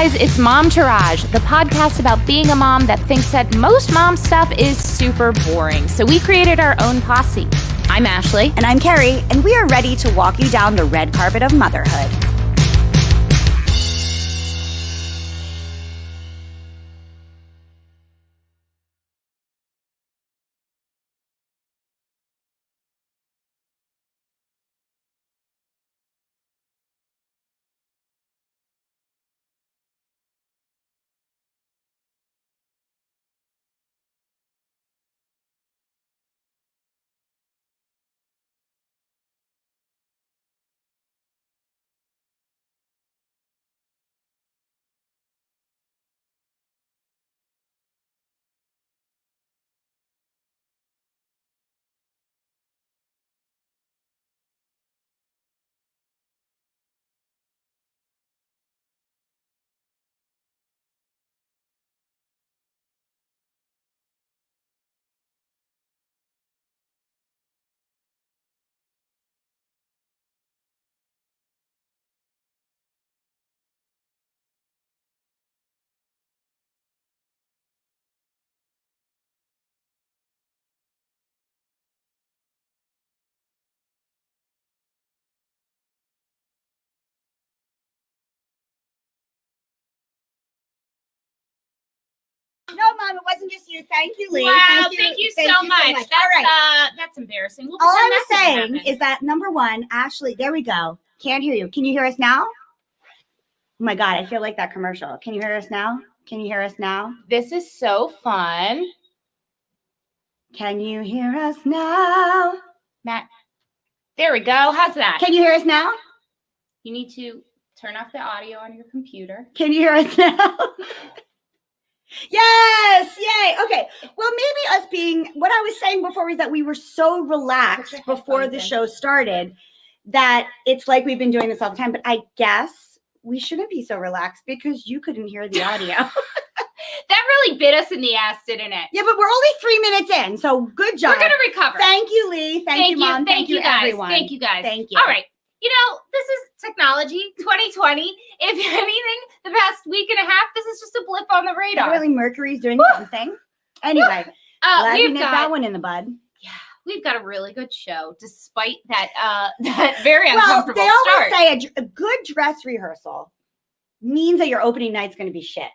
guys, it's Momtourage, the podcast about being a mom that thinks that most mom stuff is super boring. So we created our own posse. I'm Ashley. And I'm Keri, and we are ready to walk you down the red carpet of motherhood. No, Mom, it wasn't just you. Thank you, Lee. Wow, thank you so much. That's, all right. That's embarrassing. All I was saying is that, number one, Ashley, there we go. Can't hear you. Can you hear us now? Oh, my God, I feel like that commercial. Can you hear us now? Can you hear us now? This is so fun. Can you hear us now? Matt, there we go. How's that? Can you hear us now? You need to turn off the audio on your computer. Can you hear us now? Yes, yay. Okay. Well, maybe us being, what I was saying before was that we were so relaxed before the show started that it's like we've been doing this all the time. But I guess we shouldn't be so relaxed because you couldn't hear the audio. That really bit us in the ass, didn't it? Yeah, but we're only 3 minutes in, so good job. We're going to recover. Thank you, Lee. Thank you, Mom. Thank you, guys. Everyone. Thank you, guys. Thank you. All right. You know, this is technology 2020. If anything, the past week and a half, this is just a blip on the radar. Really, Mercury's doing something. Anyway, glad we nipped that one in the bud. Yeah, we've got a really good show, despite that that very uncomfortable start. They always start. say a good dress rehearsal means that your opening night's going to be shit.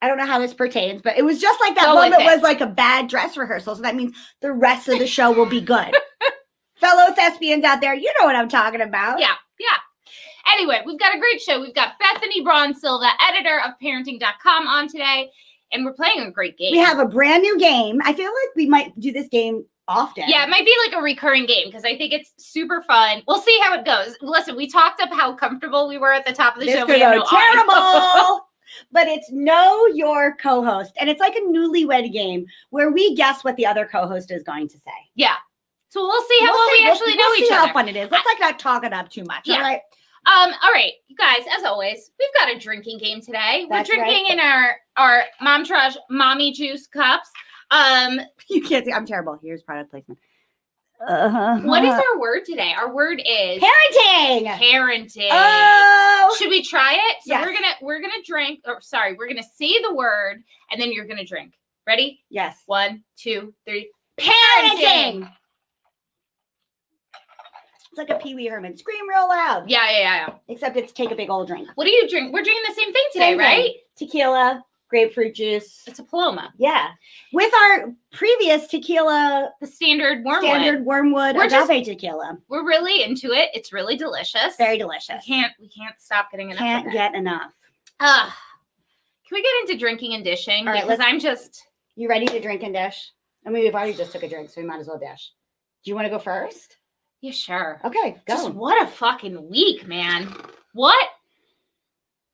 I don't know how this pertains, but it was just like that one that was like a bad dress rehearsal. So that means the rest of the show will be good. Fellow thespians out there, you know what I'm talking about. Yeah. Anyway, we've got a great show. We've got Bethany Braun-Silva, editor of parenting.com, on today, and we're playing a great game. We have a brand new game. I feel like we might do this game often. Yeah, it might be like a recurring game because I think it's super fun. We'll see how it goes. Listen, we talked up how comfortable we were at the top of the show. This could go terrible. But it's Know Your Co-Host, and it's like a newlywed game where we guess what the other co-host is going to say. Yeah. So we'll see how well we actually know each other. We'll see how fun it is. Let's not talk it up too much. Yeah. All right. All right, you guys, as always, we've got a drinking game today. We're drinking in our Momtourage Mommy Juice cups. You can't see. I'm terrible. Here's product placement. What is our word today? Our word is parenting. Oh, should we try it? So yes. we're gonna drink. Or sorry, we're gonna say the word and then you're gonna drink. Ready? Yes. 1, 2, 3. Parenting. It's like a Pee Wee Herman. Scream real loud. Yeah. Except it's take a big old drink. What do you drink? We're drinking the same thing today, right? Tequila, grapefruit juice. It's a Paloma. Yeah. With our previous tequila. The standard wormwood agave tequila. We're really into it. It's really delicious. Very delicious. We can't stop getting enough. Can't get enough. Can we get into drinking and dishing? All right, because You ready to drink and dish? I mean, we've already just took a drink, so we might as well dish. Do you want to go first? Yeah, sure. Okay, go. Just what a fucking week, man. What?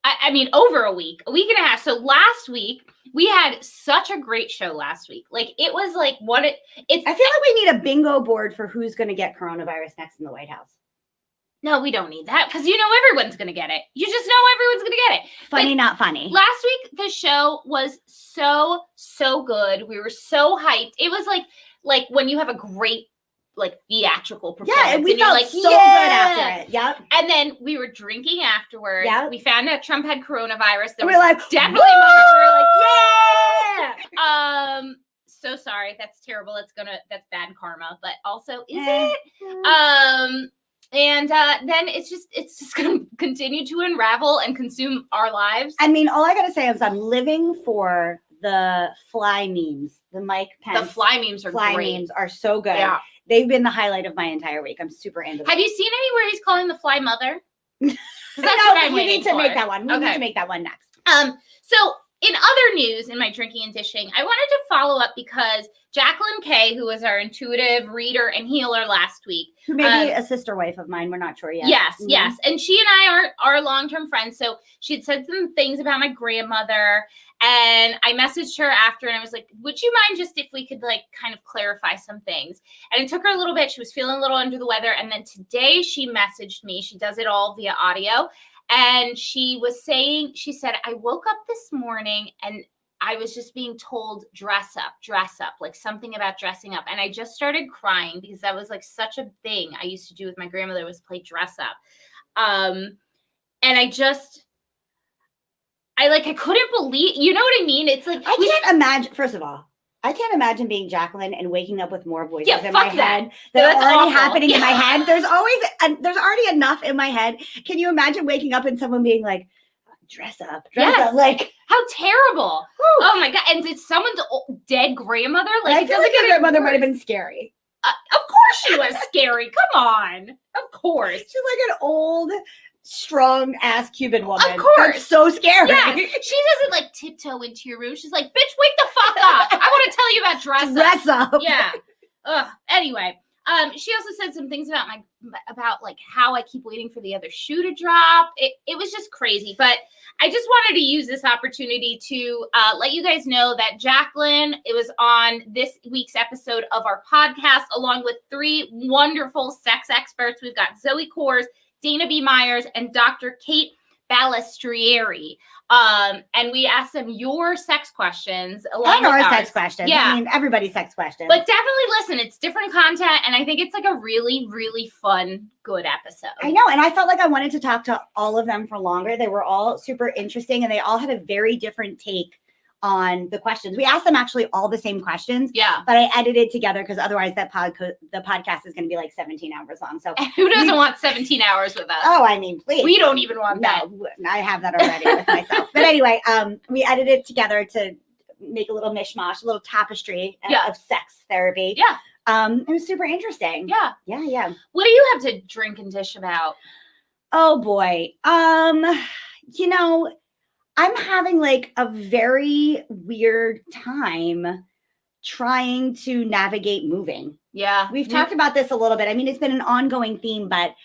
I mean, over a week and a half. So last week, we had such a great show last week. Like, it was like I feel like we need a bingo board for who's going to get coronavirus next in the White House. No, we don't need that because you know everyone's going to get it. You just know everyone's going to get it. Funny, not funny. Last week, the show was so good. We were so hyped. It was like when you have a great like theatrical performance. Yeah, and we you're felt like, so good after it. Yep. And then we were drinking afterwards. Yep. We found out Trump had coronavirus. And we're like, definitely a moment where we were like, yeah. So sorry. That's terrible. That's bad karma. But also, is it? And then it's just going to continue to unravel and consume our lives. I mean, all I got to say is I'm living for the fly memes. The Mike Pence. The fly memes are great. Fly memes are so good. Yeah. They've been the highlight of my entire week. I'm super into them. Have you seen anywhere he's calling the fly mother? No, we need to make that one. We need to make that one next. So in other news, in my drinking and dishing, I wanted to follow up because Jacqueline Kay, who was our intuitive reader and healer last week, who may be a sister wife of mine, we're not sure yet. Yes, yes, and she and I are long-term friends. So she had said some things about my grandmother, and I messaged her after, and I was like, "Would you mind just if we could like kind of clarify some things?" And it took her a little bit. She was feeling a little under the weather, and then today she messaged me. She does it all via audio. And she said, I woke up this morning and I was just being told, dress up, like something about dressing up. And I just started crying because that was like such a thing I used to do with my grandmother was play dress up. And I couldn't believe, you know what I mean? It's like, I can't imagine, first of all, I can't imagine being Jacqueline and waking up with more voices in my head that are already happening in my head. There's already enough in my head. Can you imagine waking up and someone being like, dress up? Like, how terrible. Whew. Oh my God. And it's someone's dead grandmother. Like, I feel like your grandmother might have been scary. Of course she was scary. Come on. Of course. She's like an old, strong ass Cuban woman. Of course. That's so scary. Yeah. She doesn't like tiptoe into your room. She's like, bitch, wake the fuck up. I want to tell you about dress up. Yeah. Anyway, she also said some things about like how I keep waiting for the other shoe to drop. It was just crazy. But I just wanted to use this opportunity to let you guys know that Jacqueline, it was on this week's episode of our podcast, along with 3 wonderful sex experts. We've got Zoe Kors, Dana B. Myers, and Dr. Kate Balistrieri. And we asked them your sex questions along with ours. Sex questions. Yeah. I mean, everybody's sex questions. But definitely listen, it's different content. And I think it's like a really, really fun, good episode. I know. And I felt like I wanted to talk to all of them for longer. They were all super interesting and they all had a very different take on the questions. We asked them actually all the same questions. Yeah. But I edited together because otherwise the podcast is going to be like 17 hours long. So who doesn't want 17 hours with us? Oh, I mean, please. We don't even want that. No, I have that already with myself. But anyway, we edited together to make a little mishmash, a little tapestry of sex therapy. Yeah. It was super interesting. Yeah. Yeah, yeah. What do you have to drink and dish about? Oh boy. You know, I'm having like a very weird time trying to navigate moving. Yeah. We've talked about this a little bit. I mean, it's been an ongoing theme, but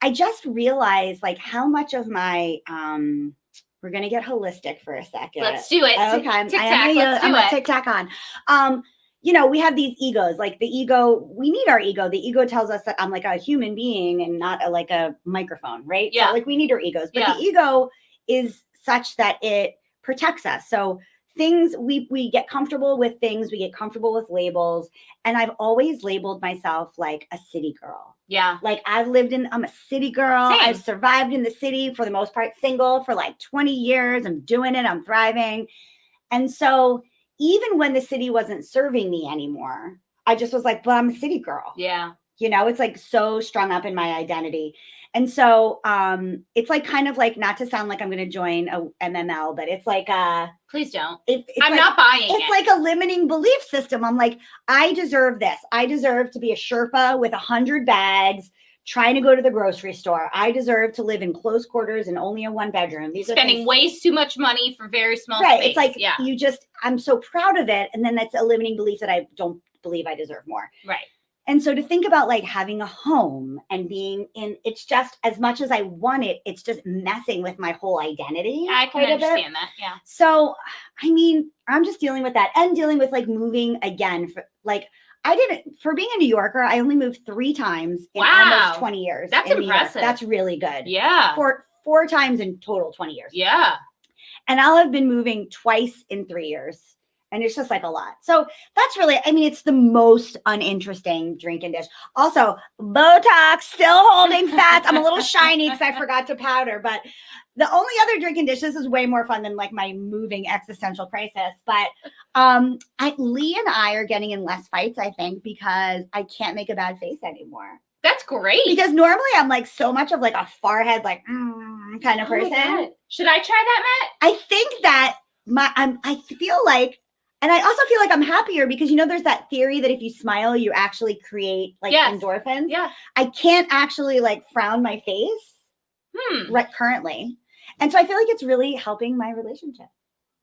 I just realized like how much of my, we're going to get holistic for a second. Let's do it. Okay. I'm a tic-tac on. You know, we have these egos, like the ego, we need our ego. The ego tells us that I'm like a human being and not like a microphone, right? Yeah. So like we need our egos, but the ego is such that it protects us. So things, we get comfortable with things, we get comfortable with labels. And I've always labeled myself like a city girl. Yeah. Like I'm a city girl. Same. I've survived in the city for the most part, single for like 20 years. I'm doing it. I'm thriving. And so even when the city wasn't serving me anymore, I just was like, but I'm a city girl. Yeah. You know, it's like so strung up in my identity. And so it's like kind of like, not to sound like I'm going to join a MML, but it's like please don't. I'm not buying it. It's like a limiting belief system. I'm like, I deserve this. I deserve to be a Sherpa with 100 bags trying to go to the grocery store. I deserve to live in close quarters and only a 1-bedroom. These spending way too much money for very small space. It's like I'm so proud of it. And then that's a limiting belief that I don't believe I deserve more. Right. And so to think about like having a home and being in, it's just as much as I want it, it's just messing with my whole identity. I can understand that. Yeah. So, I mean, I'm just dealing with that and dealing with like moving again. For being a New Yorker, I only moved 3 times in almost 20 years. That's impressive. That's really good. Yeah. 4 times in total, 20 years. Yeah. And I'll have been moving twice in 3 years. And it's just like a lot. So that's really, I mean, it's the most uninteresting drinking dish. Also, Botox, still holding fast. I'm a little shiny because I forgot to powder. But the only other drinking dish, this is way more fun than like my moving existential crisis. But Lee and I are getting in less fights, I think, because I can't make a bad face anymore. That's great. Because normally I'm like so much of like a forehead, like kind of person. Should I try that, Matt? I think that I feel like, and I also feel like I'm happier because, you know, there's that theory that if you smile, you actually create like endorphins. Yeah. I can't actually like frown my face right currently. And so I feel like it's really helping my relationship.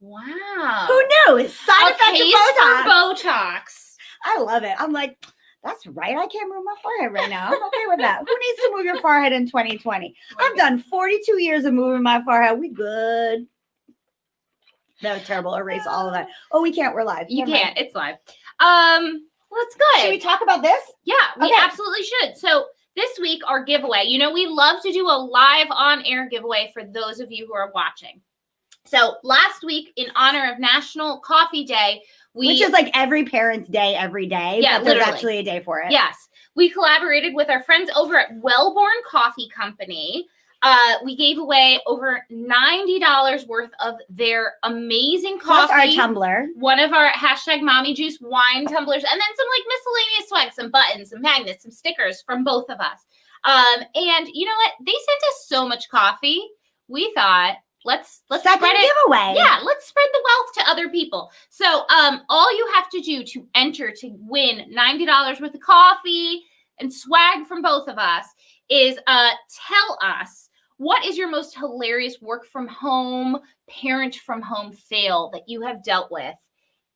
Wow. Who knew? Side effect of Botox. Botox. I love it. I'm like, that's right. I can't move my forehead right now. I'm okay with that. Who needs to move your forehead in 2020? I've done 42 years of moving my forehead. We good. That was terrible. Erase all of that. Oh, we can't. We're live. You can't. It's live. Well, it's good. Should we talk about this? Yeah, we absolutely should. So this week, our giveaway, you know, we love to do a live on-air giveaway for those of you who are watching. So last week, in honor of National Coffee Day, which is like every parent's day, every day. Yeah, but there's actually a day for it. Yes. We collaborated with our friends over at Wellborn Coffee Company. We gave away over $90 worth of their amazing coffee. Plus our tumbler. One of our #Mommy Juice wine tumblers. And then some like miscellaneous swag, some buttons, some magnets, some stickers from both of us. And you know what? They sent us so much coffee. We thought, let's spread it. Giveaway. Yeah, let's spread the wealth to other people. So all you have to do to enter to win $90 worth of coffee and swag from both of us is tell us, what is your most hilarious work from home, parent from home fail that you have dealt with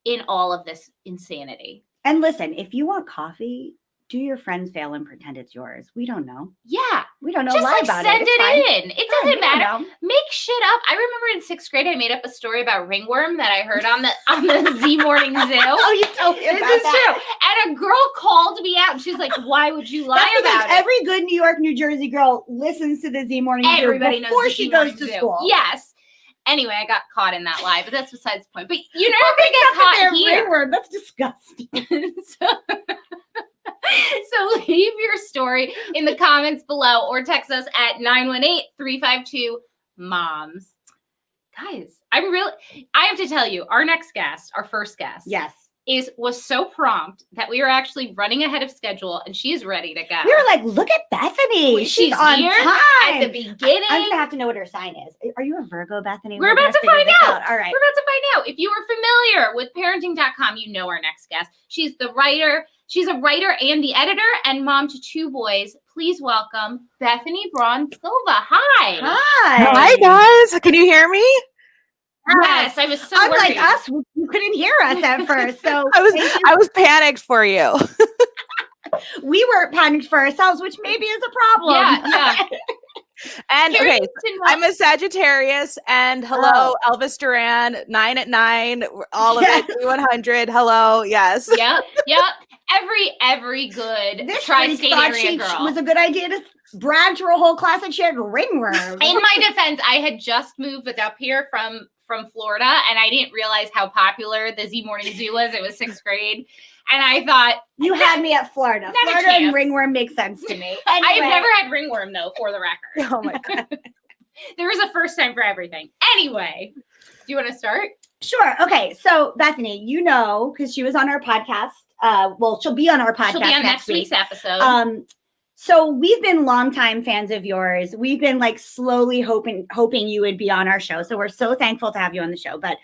in all of this insanity? And listen, if you want coffee, do your friends fail and pretend it's yours. We don't know. Yeah. We don't know. Just lie about send it. It in. It doesn't matter. Make shit up. I remember in 6th grade, I made up a story about ringworm that I heard on the Z Morning Zoo. Oh, you told me about This is true. And a girl called me out and she's like, why would you lie about it? Every good New York, New Jersey girl listens to the Z Morning Zoo before she goes to school. Yes. Anyway, I got caught in that lie, but that's besides the point. But you're never going to get caught here. Ringworm. That's disgusting. So leave your story in the comments below or text us at 918-352-MOMS. Guys, I have to tell you, our next guest, our first guest. Yes. Was so prompt that we were actually running ahead of schedule and she's ready to go. We were like, look at Bethany. She's on here time. At the beginning. I'm going to have to know what her sign is. Are you a Virgo, Bethany? We're about to find out. All right. We're about to find out. If you are familiar with parenting.com, you know our next guest. She's the writer. She's a writer and the editor and mom to 2 boys. Please welcome Bethany Braun-Silva. Hi. Hi. Hi, guys. Can you hear me? Yes, I was so Unlike us, you couldn't hear us at first. So I was panicked for you. We were panicked for ourselves, which maybe is a problem. Yeah. And okay, I'm a Sagittarius, and hello, Elvis Duran, 9 at 9, all of it, 100. Hello, yes. Yep. Every good tri-state area girl. It was a good idea to brag to a whole class that she had ringworm. In my defense, I had just moved up here from Florida, and I didn't realize how popular the Z Morning Zoo was. It was 6th grade. And I thought, you had me at Florida. Florida and ringworm makes sense to me. Anyway. I have never had ringworm, though, for the record. Oh, my God. There was a first time for everything. Anyway, do you want to start? Sure. Okay. So, Bethany, you know, because she was on our podcast. Well, she'll be on our podcast. She'll be on next week's episode. So we've been longtime fans of yours. We've been like slowly hoping you would be on our show. So we're so thankful to have you on the show. But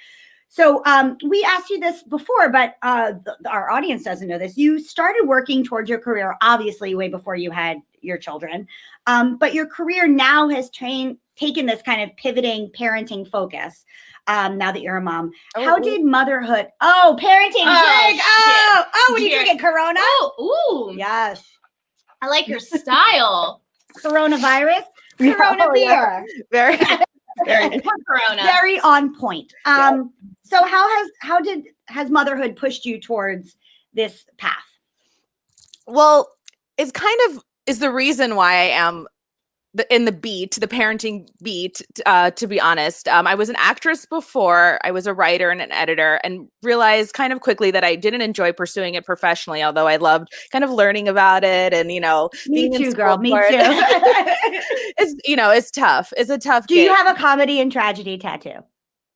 so we asked you this before, but our audience doesn't know this. You started working towards your career, obviously, way before you had your children. But your career now has taken this kind of pivoting parenting focus. Now that you're a mom, how did motherhood? Oh, parenting. When you drink Corona. Oh, ooh, yes. I like your style. Coronavirus. Corona beer. Very Corona. Very on point. So how has motherhood pushed you towards this path? Well, it's kind of is the reason why I am in the parenting beat, to be honest. I was an actress before. I was a writer and an editor, and realized kind of quickly that I didn't enjoy pursuing it professionally, although I loved kind of learning about it and, Me being too, in girl. school Me for too. it. It's tough. It's a tough Do you have a comedy and tragedy tattoo?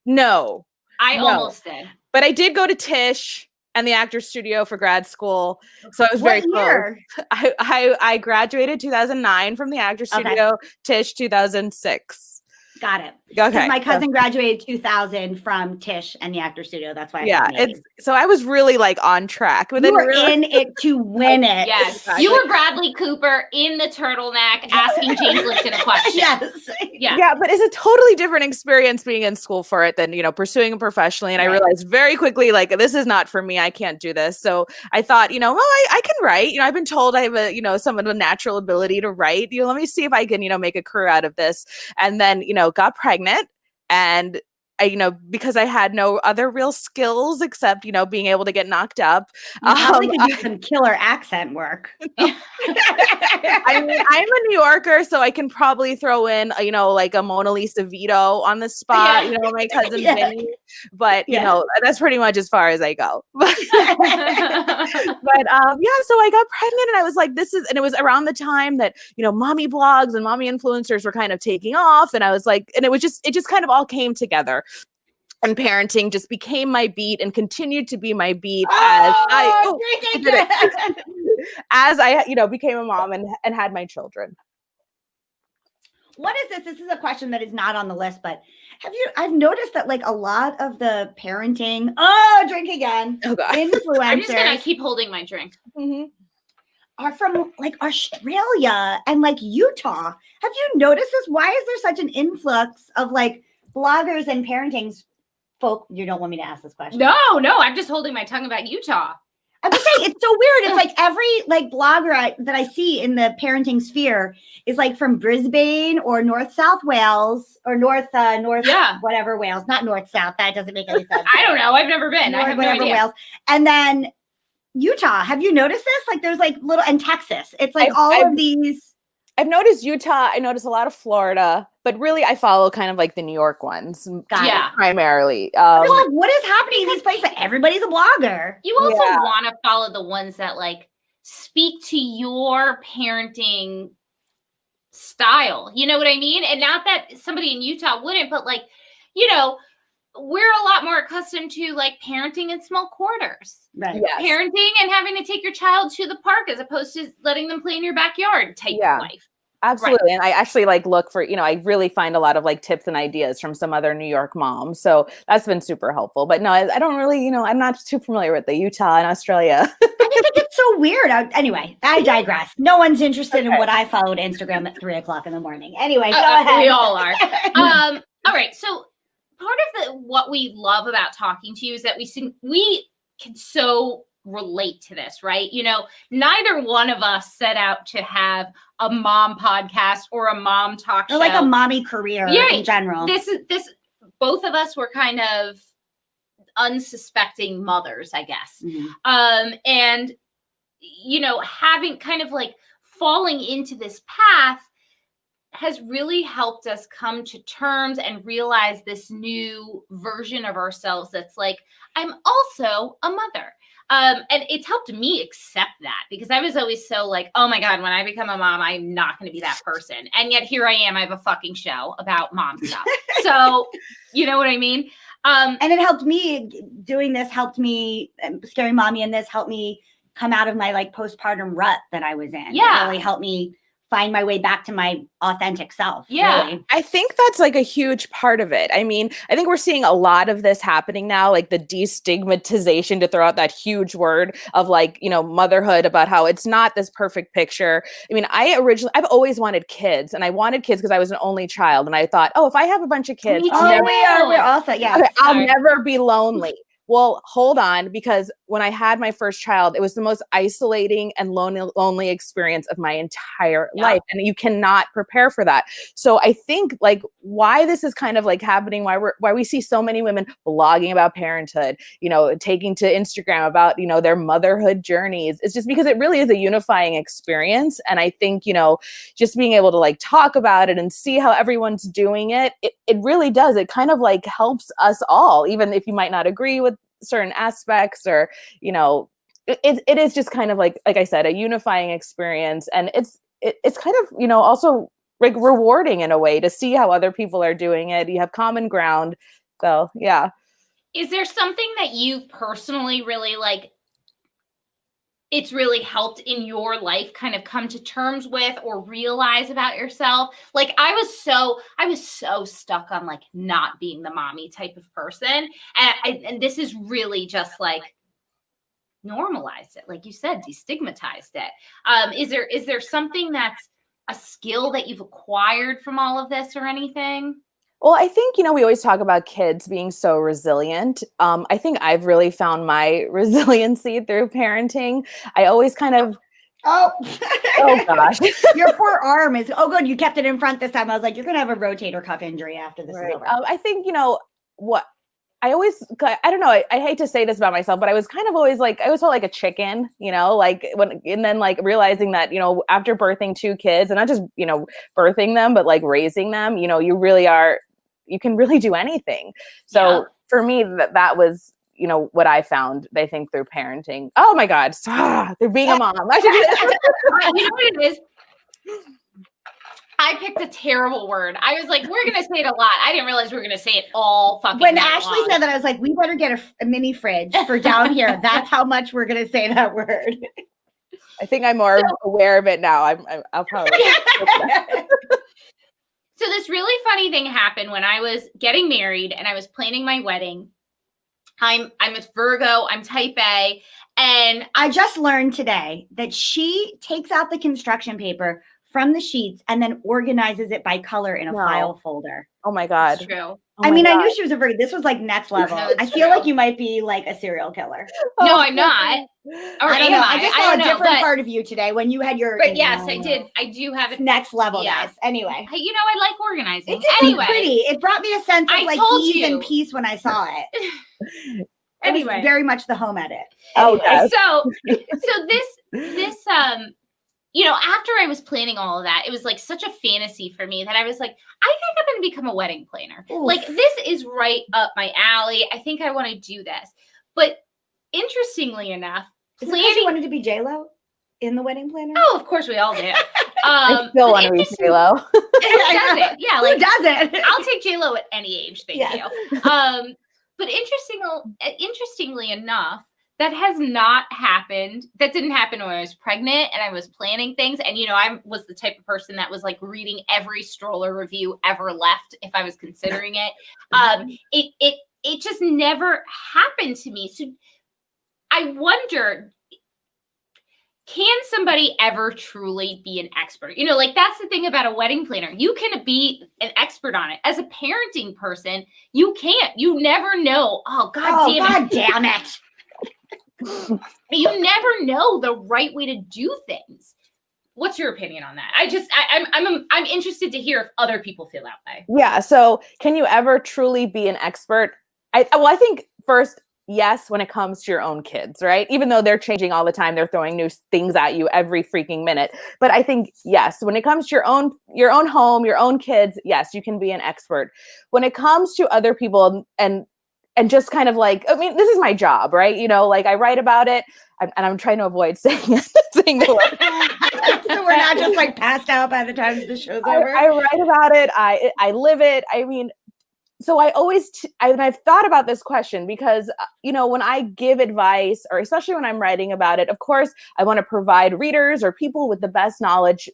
No. I almost did. But I did go to Tisch and the Actors Studio for grad school. So I was very close. I graduated 2009 from the Actors Studio, Tisch 2006. Got it. Okay. My cousin graduated 2000 from Tisch and the Actors Studio. That's why. So I was really on track. But you were in it to win it. Yes. Exactly. You were Bradley Cooper in the turtleneck asking James Lipton a question. Yes. Yeah, but it's a totally different experience being in school for it than, pursuing it professionally. And I realized very quickly, this is not for me. I can't do this. So I thought, I can write. I've been told I have somewhat of a natural ability to write. Let me see if I can, make a career out of this. And then, got pregnant, and I, because I had no other real skills except, being able to get knocked up. You probably could do some killer accent work. I mean, I'm a New Yorker, so I can probably throw in, a Mona Lisa Vito on the spot, my cousin Vinny. But, that's pretty much as far as I go. But so I got pregnant, and I was like, and it was around the time that, mommy blogs and mommy influencers were kind of taking off. And I was like, and it just kind of all came together. And parenting just became my beat and continued to be my beat as I became a mom and had my children. What is this? This is a question that is not on the list, but I've noticed that a lot of the parenting, drink again, influencers. I'm just going to keep holding my drink. Mm-hmm. Are from Australia and Utah. Have you noticed this? Why is there such an influx of bloggers and parenting folk? You don't want me to ask this question. No, I'm just holding my tongue about Utah. I'm just saying, it's so weird. It's every blogger that I see in the parenting sphere is from Brisbane or North-South Wales or North whatever Wales, not North-South. That doesn't make any sense. I don't know. I've never been. I have no idea. Wales. And then Utah. Have you noticed this? There's little, and Texas. It's of these. I've noticed Utah. I noticed a lot of Florida, but really I follow kind of the New York ones primarily. What is happening in these places? Everybody's a blogger. You also want to follow the ones that speak to your parenting style. You know what I mean? And not that somebody in Utah wouldn't, but we're a lot more accustomed to parenting in small quarters. Right. Yes. Parenting and having to take your child to the park as opposed to letting them play in your backyard type of life. Absolutely. Right. And I actually look for, I really find a lot of tips and ideas from some other New York moms. So that's been super helpful. But no, I don't really, I'm not too familiar with the Utah and Australia. I just think it's so weird. Anyway, I digress. No one's interested in what I followed Instagram at 3:00 in the morning. Anyway, go ahead. We all are. All right. So part of what we love about talking to you is that we can so relate to this, right? Neither one of us set out to have a mom podcast or a mom talk show. Or a mommy career in general. Both of us were kind of unsuspecting mothers, I guess. Mm-hmm. And, having kind of falling into this path has really helped us come to terms and realize this new version of ourselves that's I'm also a mother. And it's helped me accept that because I was always so oh my God, when I become a mom, I'm not going to be that person. And yet here I am. I have a fucking show about mom stuff. So you know what I mean? And it helped me doing this, helped me Scary Mommy, and this helped me come out of my postpartum rut that I was in. Yeah. It really helped me find my way back to my authentic self. Yeah. Really. I think that's a huge part of it. I mean, I think we're seeing a lot of this happening now, the destigmatization, to throw out that huge word of motherhood, about how it's not this perfect picture. I mean, I've always wanted kids, and I wanted kids because I was an only child. And I thought, if I have a bunch of kids, we're also, I'll never be lonely. well, hold on, because when I had my first child, it was the most isolating and lonely experience of my entire life. And you cannot prepare for that. So I think like why this is kind of like happening, why we see so many women blogging about parenthood, you know, taking to Instagram about, you know, their motherhood journeys. It's just because it really is a unifying experience. And I think, you know, just being able to like talk about it and see how everyone's doing it, it really does. It kind of like helps us all, even if you might not agree with certain aspects, or, you know, it is just kind of like I said, a unifying experience. And it's kind of, you know, also like rewarding in a way to see how other people are doing it. You have common ground. So yeah. Is there something that you personally really like, it's really helped in your life kind of come to terms with or realize about yourself? Like I was so stuck on like not being the mommy type of person. And this is really just like normalized it. Like you said, destigmatized it. Is there something that's a skill that you've acquired from all of this or anything? Well, I think, you know, we always talk about kids being so resilient. I think I've really found my resiliency through parenting. I always kind of, oh gosh. Your poor arm is, oh, good. You kept it in front this time. I was like, you're going to have a rotator cuff injury after this is over. I think, you know, I don't know, I hate to say this about myself, but I was kind of always like, I always felt like a chicken, you know, like and then like realizing that, you know, after birthing 2 kids and not just, you know, birthing them, but like raising them, you know, you can really do anything. So for me, that was, you know, what I found, I think, through parenting. Oh my God, they're being a mom. You know what it is? I picked a terrible word. I was like, we're going to say it a lot. I didn't realize we were going to say it all fucking When night Ashley long. said that, I was like, we better get a mini fridge for down here. That's how much we're going to say that word. I think I'm more aware of it now. I'll probably. So this really funny thing happened when I was getting married and I was planning my wedding. I'm a Virgo, I'm type A, and I just learned today that she takes out the construction paper from the sheets and then organizes it by color in a file folder. Oh my God. That's true. I mean, I knew she was a Virgo. This was like next level. No, I feel like you might be like a serial killer. No, I'm not. Or I don't know. I just saw a different but, part of you today when you had your. But yes, I did. I do have it. Next level, Yeah. guys. Anyway. You know, I like organizing. It did Anyway. pretty. It brought me a sense of like ease and peace when I saw it. Anyway. It was very much the home edit. Oh, anyway. So this you know, after I was planning all of that, it was like such a fantasy for me that I was like, I think I'm going to become a wedding planner. Oof. Like this is right up my alley. I think I want to do this. But interestingly enough, is it because you wanted to be J-Lo in the wedding planner? Oh, of course we all did. I still want to be J-Lo. Who doesn't? Yeah, like who doesn't? I'll take J-Lo at any age. Thank you. But interestingly enough, that has not happened. That didn't happen when I was pregnant and I was planning things. And, you know, I was the type of person that was like reading every stroller review ever left if I was considering it. It just never happened to me. So I wonder, can somebody ever truly be an expert? You know, like that's the thing about a wedding planner. You can be an expert on it. As a parenting person, you can't. You never know. Oh, God damn it. You never know the right way to do things. What's your opinion on that? I'm interested to hear if other people feel that way. Yeah. So can you ever truly be an expert? I think first, yes, when it comes to your own kids, right? Even though they're changing all the time, they're throwing new things at you every freaking minute. But I think, yes, when it comes to your own home, your own kids, yes, you can be an expert. When it comes to other people and just kind of like, I mean, this is my job, right? You know, like I write about it and I'm trying to avoid saying the word. So we're not just like passed out by the time the show's over. I write about it. I live it. I mean, so I've thought about this question because, you know, when I give advice or especially when I'm writing about it, of course, I want to provide readers or people with the best knowledge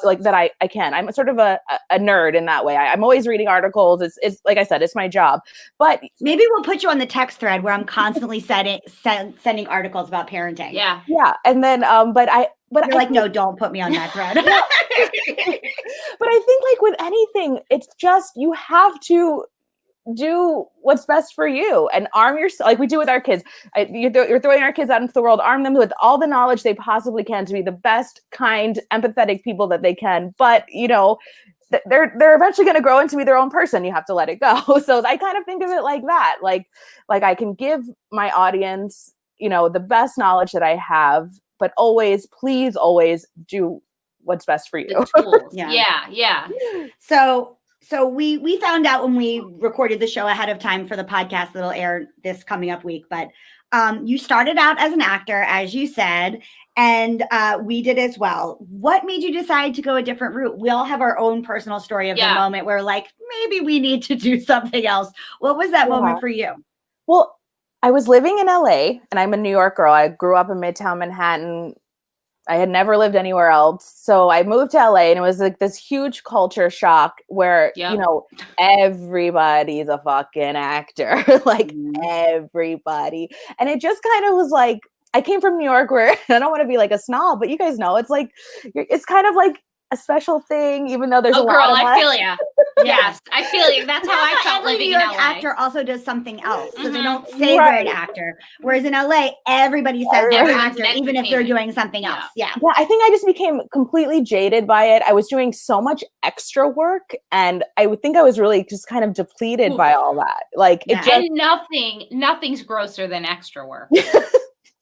like that I can. I'm sort of a nerd in that way. I'm always reading articles. It's like I said, it's my job. But maybe we'll put you on the text thread where I'm constantly sending articles about parenting. Yeah. Yeah. And then, but you're like, no, don't put me on that thread. But I think like with anything, it's just, you have to do what's best for you and arm yourself like we do with our kids. You're throwing our kids out into the world, arm them with all the knowledge they possibly can to be the best, kind, empathetic people that they can. But, you know, they're eventually going to grow into be their own person. You have to let it go. So I kind of think of it like that. Like I can give my audience, you know, the best knowledge that I have, but please always do what's best for you. Yeah. So we found out when we recorded the show ahead of time for the podcast that'll air this coming up week, but you started out as an actor, as you said, and we did as well. What made you decide to go a different route? We all have our own personal story of the moment where like, maybe we need to do something else. What was that moment for you? Well, I was living in LA and I'm a New York girl. I grew up in Midtown Manhattan. I had never lived anywhere else. So I moved to LA and it was like this huge culture shock where, you know, everybody's a fucking actor, like everybody. And it just kind of was like, I came from New York where I don't want to be like a snob, but you guys know, it's like, it's kind of like a special thing, even though there's a lot of I feel you. Yes, I feel you. That's how I felt living in LA. New York actor also does something else, so they don't say they're an actor. Whereas in LA, everybody says they're an actor, even if they're doing something else. Yeah, I think I just became completely jaded by it. I was doing so much extra work, and I would think I was really just kind of depleted by all that. Like, it just, and nothing's grosser than extra work.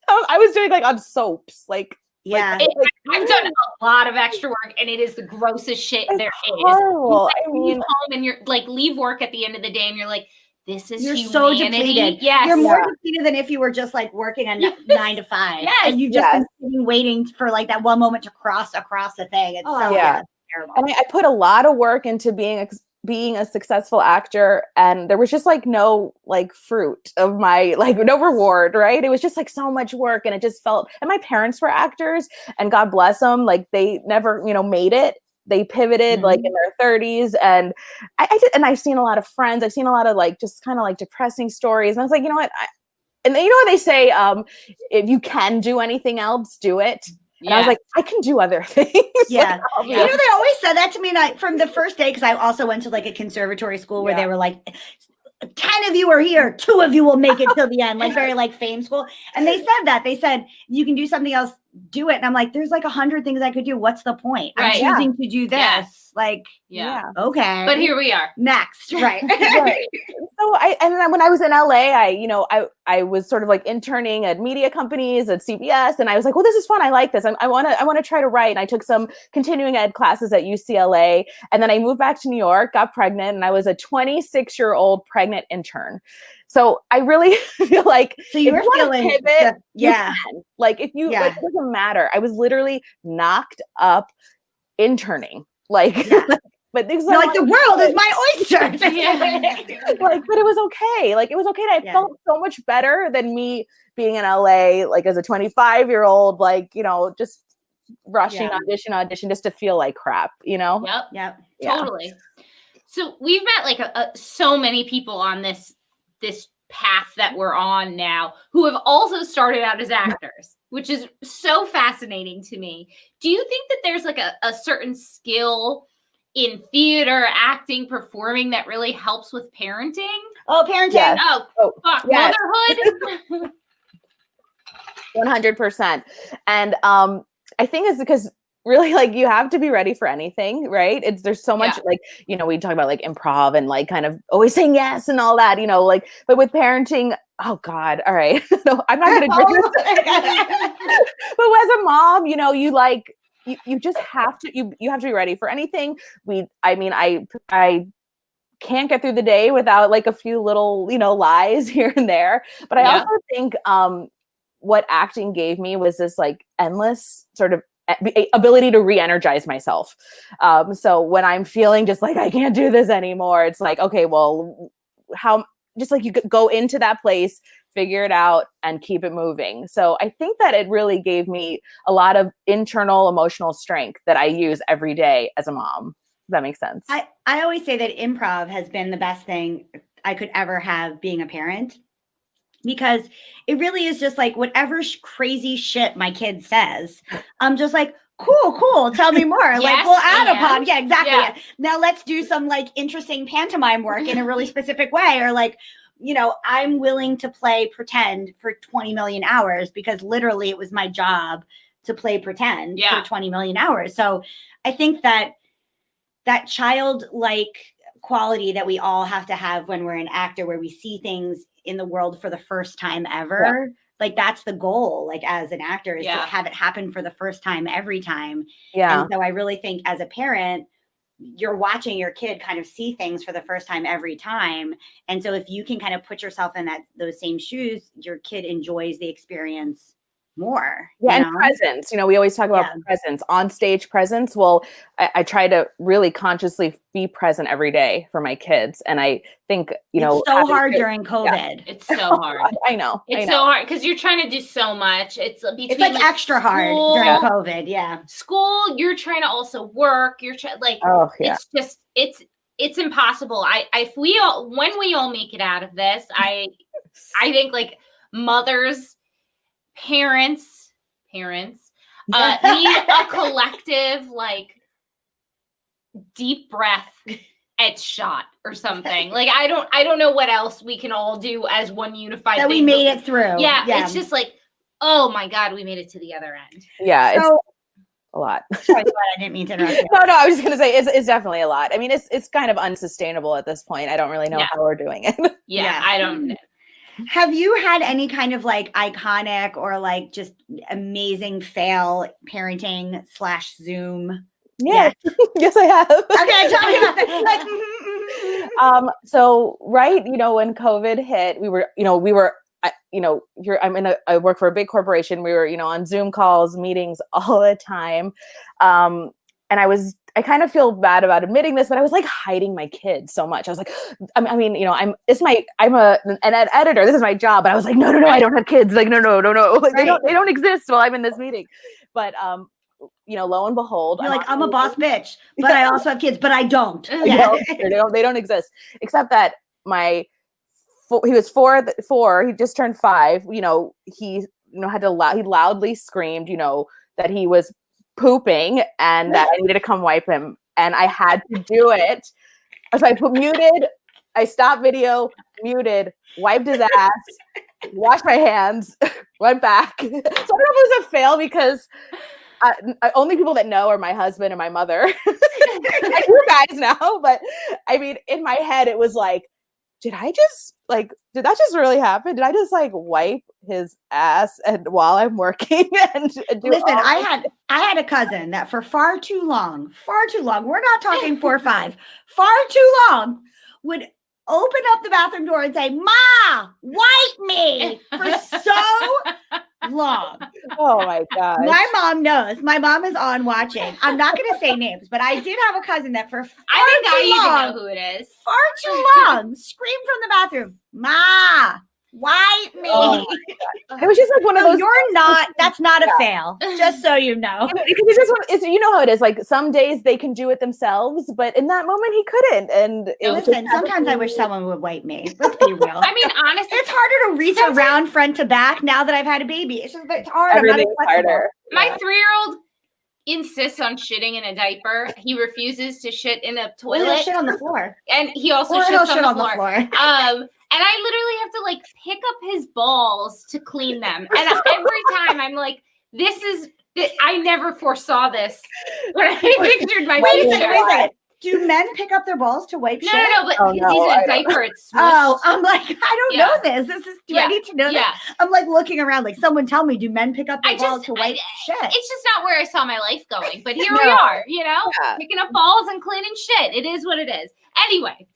I was doing like on soaps, like. Yeah, I've done a lot of extra work, and it is the grossest shit there is. Horrible. I mean, home and you're like, leave work at the end of the day, and you're like, this is humanity. So depleted. Yes, you're more depleted than if you were just like working a 9 to 5. Yes, and you just been sitting waiting for like that one moment to cross across the thing. It's terrible. I mean, I put a lot of work into being a successful actor, and there was just like no like fruit of my like no reward, right? It was just like so much work, and it just felt, and my parents were actors and God bless them, like they never, you know, made it. They pivoted like in their 30s, and I did, and I've seen a lot of friends, I've seen a lot of like just kind of like depressing stories, and I was like, you know what, and you know what they say, if you can do anything else, do it. And I was like, I can do other things. Yeah. Like, you know, they always said that to me from the first day, because I also went to like a conservatory school where they were like, 10 of you are here, 2 of you will make it till the end, like very like fame school. And they said that. They said, you can do something else, do it. And I'm like, there's like 100 things I could do. What's the point? I'm choosing to do this. Yes. Like, okay. But here we are. Next. Right. So and then when I was in LA, I was sort of like interning at media companies at CBS, and I was like, well, this is fun. I like this. I want to try to write. And I took some continuing ed classes at UCLA, and then I moved back to New York, got pregnant, and I was a 26-year-old pregnant intern. So I really feel like you were feeling pivot, like if you like, it doesn't matter. I was literally knocked up interning. Like, but things like the world is my oyster. Like, but it was okay. Like, it was okay. I felt so much better than me being in LA, like as a 25-year-old, like, you know, just rushing audition just to feel like crap, you know? Yep. Totally. So we've met like so many people on this path that we're on now who have also started out as actors, which is so fascinating to me. Do you think that there's like a certain skill in theater, acting, performing that really helps with parenting? Oh, parenting. Yes. Oh, fuck. Yes. Motherhood. 100%. And I think it's because really, like, you have to be ready for anything, right? There's so much like, you know, we talk about like improv and like kind of always saying yes and all that, you know, like, but with parenting, oh God, all right. No, I'm not going to drink this. But as a mom, you know, you just have to, you have to be ready for anything. I can't get through the day without like a few little, you know, lies here and there. But I also think what acting gave me was this like endless sort of ability to re-energize myself. So when I'm feeling just like I can't do this anymore, it's like, okay, well, how, just like you go into that place, figure it out, and keep it moving. So I think that it really gave me a lot of internal emotional strength that I use every day as a mom. Does that make sense? I always say that improv has been the best thing I could ever have being a parent, because it really is just like whatever crazy shit my kid says, I'm just like, Cool. Tell me more. Like, Yes, we'll add and- upon. Yeah, exactly. Yeah. Now let's do some like interesting pantomime work in a really specific way. Or like, I'm willing to play pretend for 20 million hours because literally it was my job to play pretend for 20 million hours. So I think that childlike quality that we all have to have when we're an actor, where we see things in the world for the first time ever. Yeah. Like that's the goal, like as an actor, is to have it happen for the first time every time. Yeah. And so I really think as a parent, you're watching your kid kind of see things for the first time every time. And so if you can kind of put yourself in those same shoes, your kid enjoys the experience more. Yeah, and presence. We always talk about presence, on stage presence. Well, I try to really consciously be present every day for my kids. And I think, it's so hard during COVID. Yeah. It's so hard. I know. It's so hard because you're trying to do so much. It's like extra hard during COVID. Yeah. School, you're trying to also work. You're it's just, it's impossible. When we all make it out of this, I think like mothers, parents need a collective like deep breath and shot or something. Like I don't know what else we can all do as one unified that thing. We made it through. Yeah, it's just like, oh my God, we made it to the other end. Yeah, so, it's a lot. Sorry, I didn't mean to interrupt you. No, I was just gonna say it's definitely a lot. I mean, it's kind of unsustainable at this point. I don't really know how we're doing it. I don't know. Have you had any kind of like iconic or like just amazing fail parenting / Zoom? Yeah. Yes, I have. Okay, tell me about that. So right, when COVID hit, I work for a big corporation. We were, on Zoom calls, meetings all the time. And I kind of feel bad about admitting this, but I was like hiding my kids so much. I was like, I'm an editor. This is my job. But I was like, no, I don't have kids. Like, no. Like, they don't exist while I'm in this meeting. But, lo and behold, you're like, I'm a boss bitch, but I also have kids, but I don't. They don't exist. Except that he was 4, he just turned 5. He he loudly screamed, that he was pooping and that I needed to come wipe him, and I had to do it. So I muted, I stopped video, muted, wiped his ass, washed my hands, went back. So I don't know if it was a fail because only people that know are my husband and my mother. I you guys now, but I mean, in my head, it was like, did that just really happen? Did I just like wipe his ass and while I'm working and do Listen, I had a cousin that for far too long, we're not talking 4 or 5, far too long, would open up the bathroom door and say, "Ma, wipe me," for so long. Oh my God. My mom knows. My mom is on watching. I'm not going to say names, but I did have a cousin that for far I too long, even know who it is. Far too long, screamed from the bathroom, "Ma, wipe me." Oh it was just like one of those. That's not a fail, just so you know. Because you know how it is. Like some days they can do it themselves, but in that moment he couldn't. And listen, sometimes I wish someone would wipe me. Let's be real. I mean, honestly, it's harder to reach around front to back now that I've had a baby. It's hard. Everything's harder. My 3-year-old insists on shitting in a diaper. He refuses to shit in a toilet. He'll shit on the floor. And he also shits on the floor. And I literally have to like pick up his balls to clean them. And every time I'm like, I never foresaw this when I pictured my future. Do men pick up their balls to wipe shit? No, but he's in a diaper. It's smushed. Oh, I'm like, I don't know this. Do I need to know this? I'm like looking around like, someone tell me, do men pick up their balls to wipe shit? It's just not where I saw my life going. But here we are, picking up balls and cleaning shit. It is what it is. Anyway,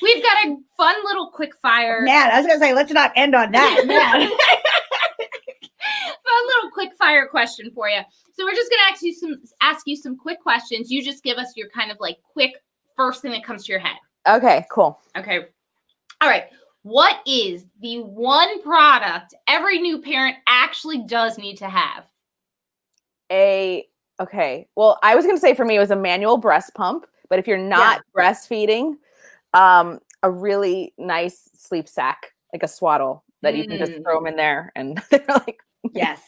we've got a fun little quick fire. Man, I was going to say, let's not end on that. Fun little quick fire question for you. So we're just going to ask you some quick questions. You just give us your kind of like quick first thing that comes to your head. Okay, cool. Okay. All right. What is the one product every new parent actually does need to have? Okay. Well, I was going to say for me, it was a manual breast pump. But if you're not breastfeeding, a really nice sleep sack, like a swaddle that you can just throw them in there. And they're like, yes.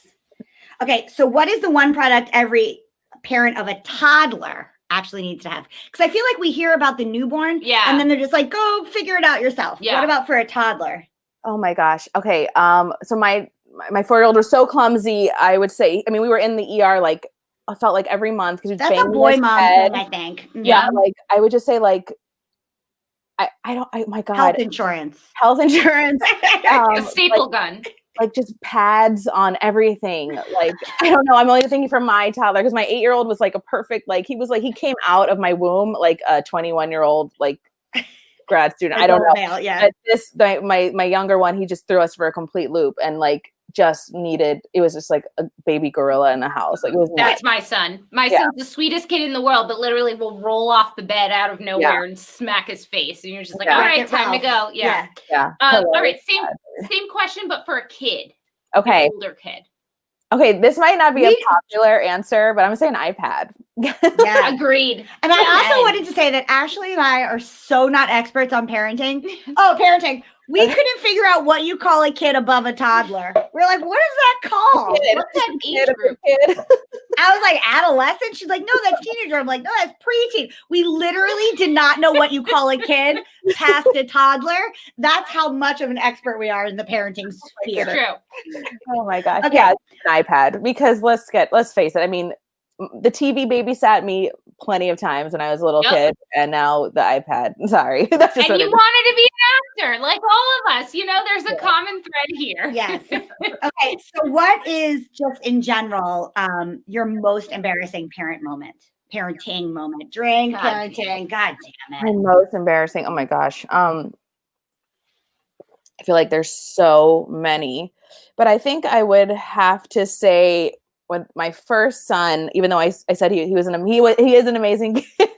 Okay. So what is the one product every parent of a toddler actually needs to have? Because I feel like we hear about the newborn, and then they're just like, go figure it out yourself. Yeah. What about for a toddler? Oh my gosh. Okay. So my 4-year-old was so clumsy. I would say, I mean, we were in the ER like I felt like every month because that's a boy mom thing, I think. Yeah, like I would just say like my God, health insurance, a staple gun. Like just pads on everything. Like, I don't know. I'm only thinking for my toddler because my 8-year-old was like a perfect, like he came out of my womb like a 21-year-old like grad student. I don't know. Male, yeah. But my younger one, he just threw us for a complete loop and like just needed, it was just like a baby gorilla in the house. Like it was That's my son. My son's the sweetest kid in the world, but literally will roll off the bed out of nowhere and smack his face. And you're just like, all right, time to go. Yeah. All right. Same question, but for a kid. Okay. An older kid. Okay. This might not be a popular answer, but I'm gonna say an iPad. Yeah. Agreed. And I also wanted to say that Ashley and I are so not experts on parenting. Parenting. We couldn't figure out what you call a kid above a toddler. We're like, what is that called? What's that age group? I was like, adolescent? She's like, no, that's teenager. I'm like, no, that's preteen. We literally did not know what you call a kid past a toddler. That's how much of an expert we are in the parenting sphere. It's true. Oh my gosh. Okay. Yeah, an iPad. Because let's face it. I mean, the TV babysat me plenty of times when I was a little kid, and now the iPad. Sorry. That's just and you wanted to be an actor, like all of us. You know, there's a common thread here. Yes. Okay. So what is just in general your most embarrassing parenting moment during parenting? God damn it. My most embarrassing. Oh my gosh. I feel like there's so many, but I think I would have to say when my first son, even though I said he is an amazing kid,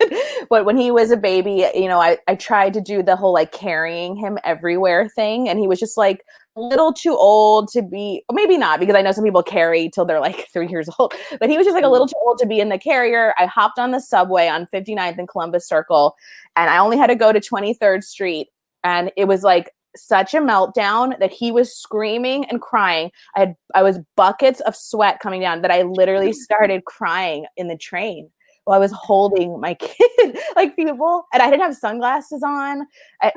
but when he was a baby, you know, I tried to do the whole like carrying him everywhere thing, and he was just like a little too old to be, maybe not, because I know some people carry till they're like 3 years old, but he was just like a little too old to be in the carrier. I hopped on the subway on 59th and Columbus Circle, and I only had to go to 23rd Street, and it was like such a meltdown that he was screaming and crying. I was buckets of sweat coming down that I literally started crying in the train while I was holding my kid, like people, and I didn't have sunglasses on.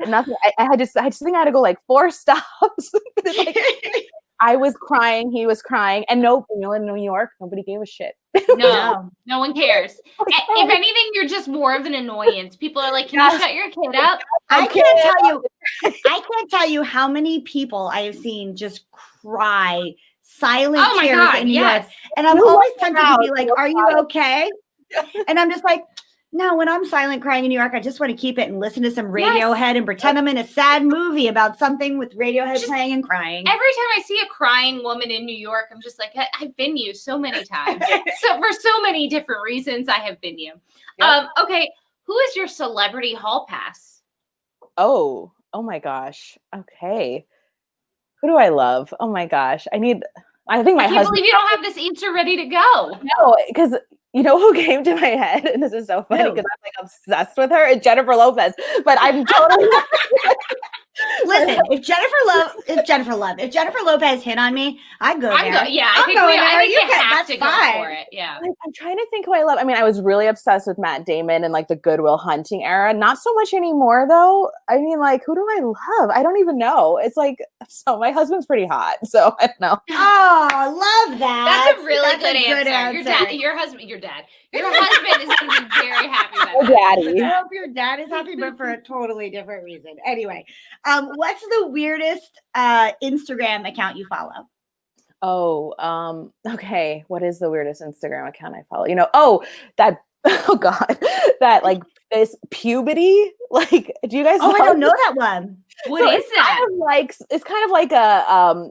Nothing. I just think I had to go like 4 stops. Like, I was crying. He was crying, and in New York, nobody gave a shit. No one cares. If anything, you're just more of an annoyance. People are like, "Can you shut your kid up?" I can't tell you how many people I have seen just cry silent tears in New York, and I'm always tempted to be like, "Are you okay?" And I'm just like, no, when I'm silent crying in New York, I just want to keep it and listen to some Radiohead and pretend I'm in a sad movie about something with Radiohead playing and crying. Every time I see a crying woman in New York, I'm just like, I've been you so many times. So for so many different reasons, I have been you. Yep. Okay, who is your celebrity hall pass? Oh my gosh. Okay. Who do I love? Oh my gosh. I can't believe you don't have this answer ready to go. No, because you know who came to my head, and this is so funny because I'm like obsessed with her. It's Jennifer Lopez, but I'm totally. Listen, if Jennifer Lopez hit on me, I'd go there. Yeah, I think you have to go for it. Yeah. I'm trying to think who I love. I mean, I was really obsessed with Matt Damon and like the Good Will Hunting era. Not so much anymore, though. I mean, like, who do I love? I don't even know. It's like, so my husband's pretty hot, so I don't know. Oh, love that. That's a really good answer. Your husband is going to be very happy about that. Daddy. I hope your dad is happy, but for a totally different reason. Anyway, what's the weirdest Instagram account you follow? Okay. What is the weirdest Instagram account I follow? That like this puberty. Like, do you guys? Oh, I don't know that one. What is that? It's kind of like a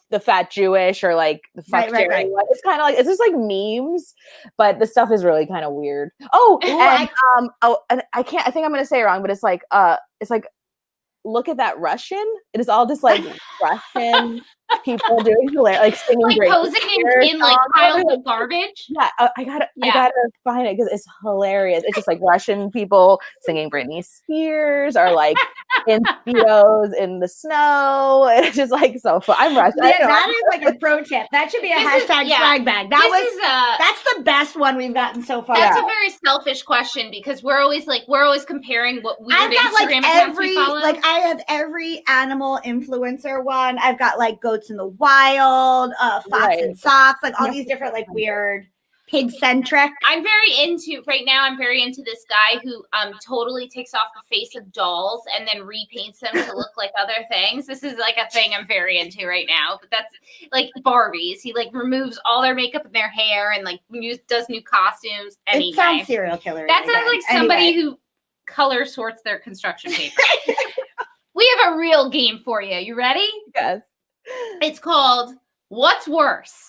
the fat Jewish or like the fuck Jerry one. It's kind of like, it's just like memes, but the stuff is really kind of weird. And I think I'm gonna say it wrong, but it's like look at that Russian. It is all just like Russian people doing like singing like Britney posing in like piles of garbage. Yeah, I gotta find it because it's hilarious. It's just like Russian people singing Britney Spears or like in speedos in the snow. It's just like so fun. I'm Russian. That is like a pro tip. That should be a hashtag swag bag. That's the best one we've gotten so far. That's a very selfish question because we're always comparing what weird Instagram accounts we follow. Like I have every animal influencer one. I've got like goats in the wild, fox and socks, like all these different like weird pig-centric. I'm very into this guy who totally takes off the face of dolls and then repaints them to look like other things. This is like a thing I'm very into right now. But that's like Barbies. He like removes all their makeup and their hair and like does new costumes. It sounds serial killer. That sounds like somebody who color sorts their construction paper. We have a real game for you. You ready? Yes. It's called What's Worse?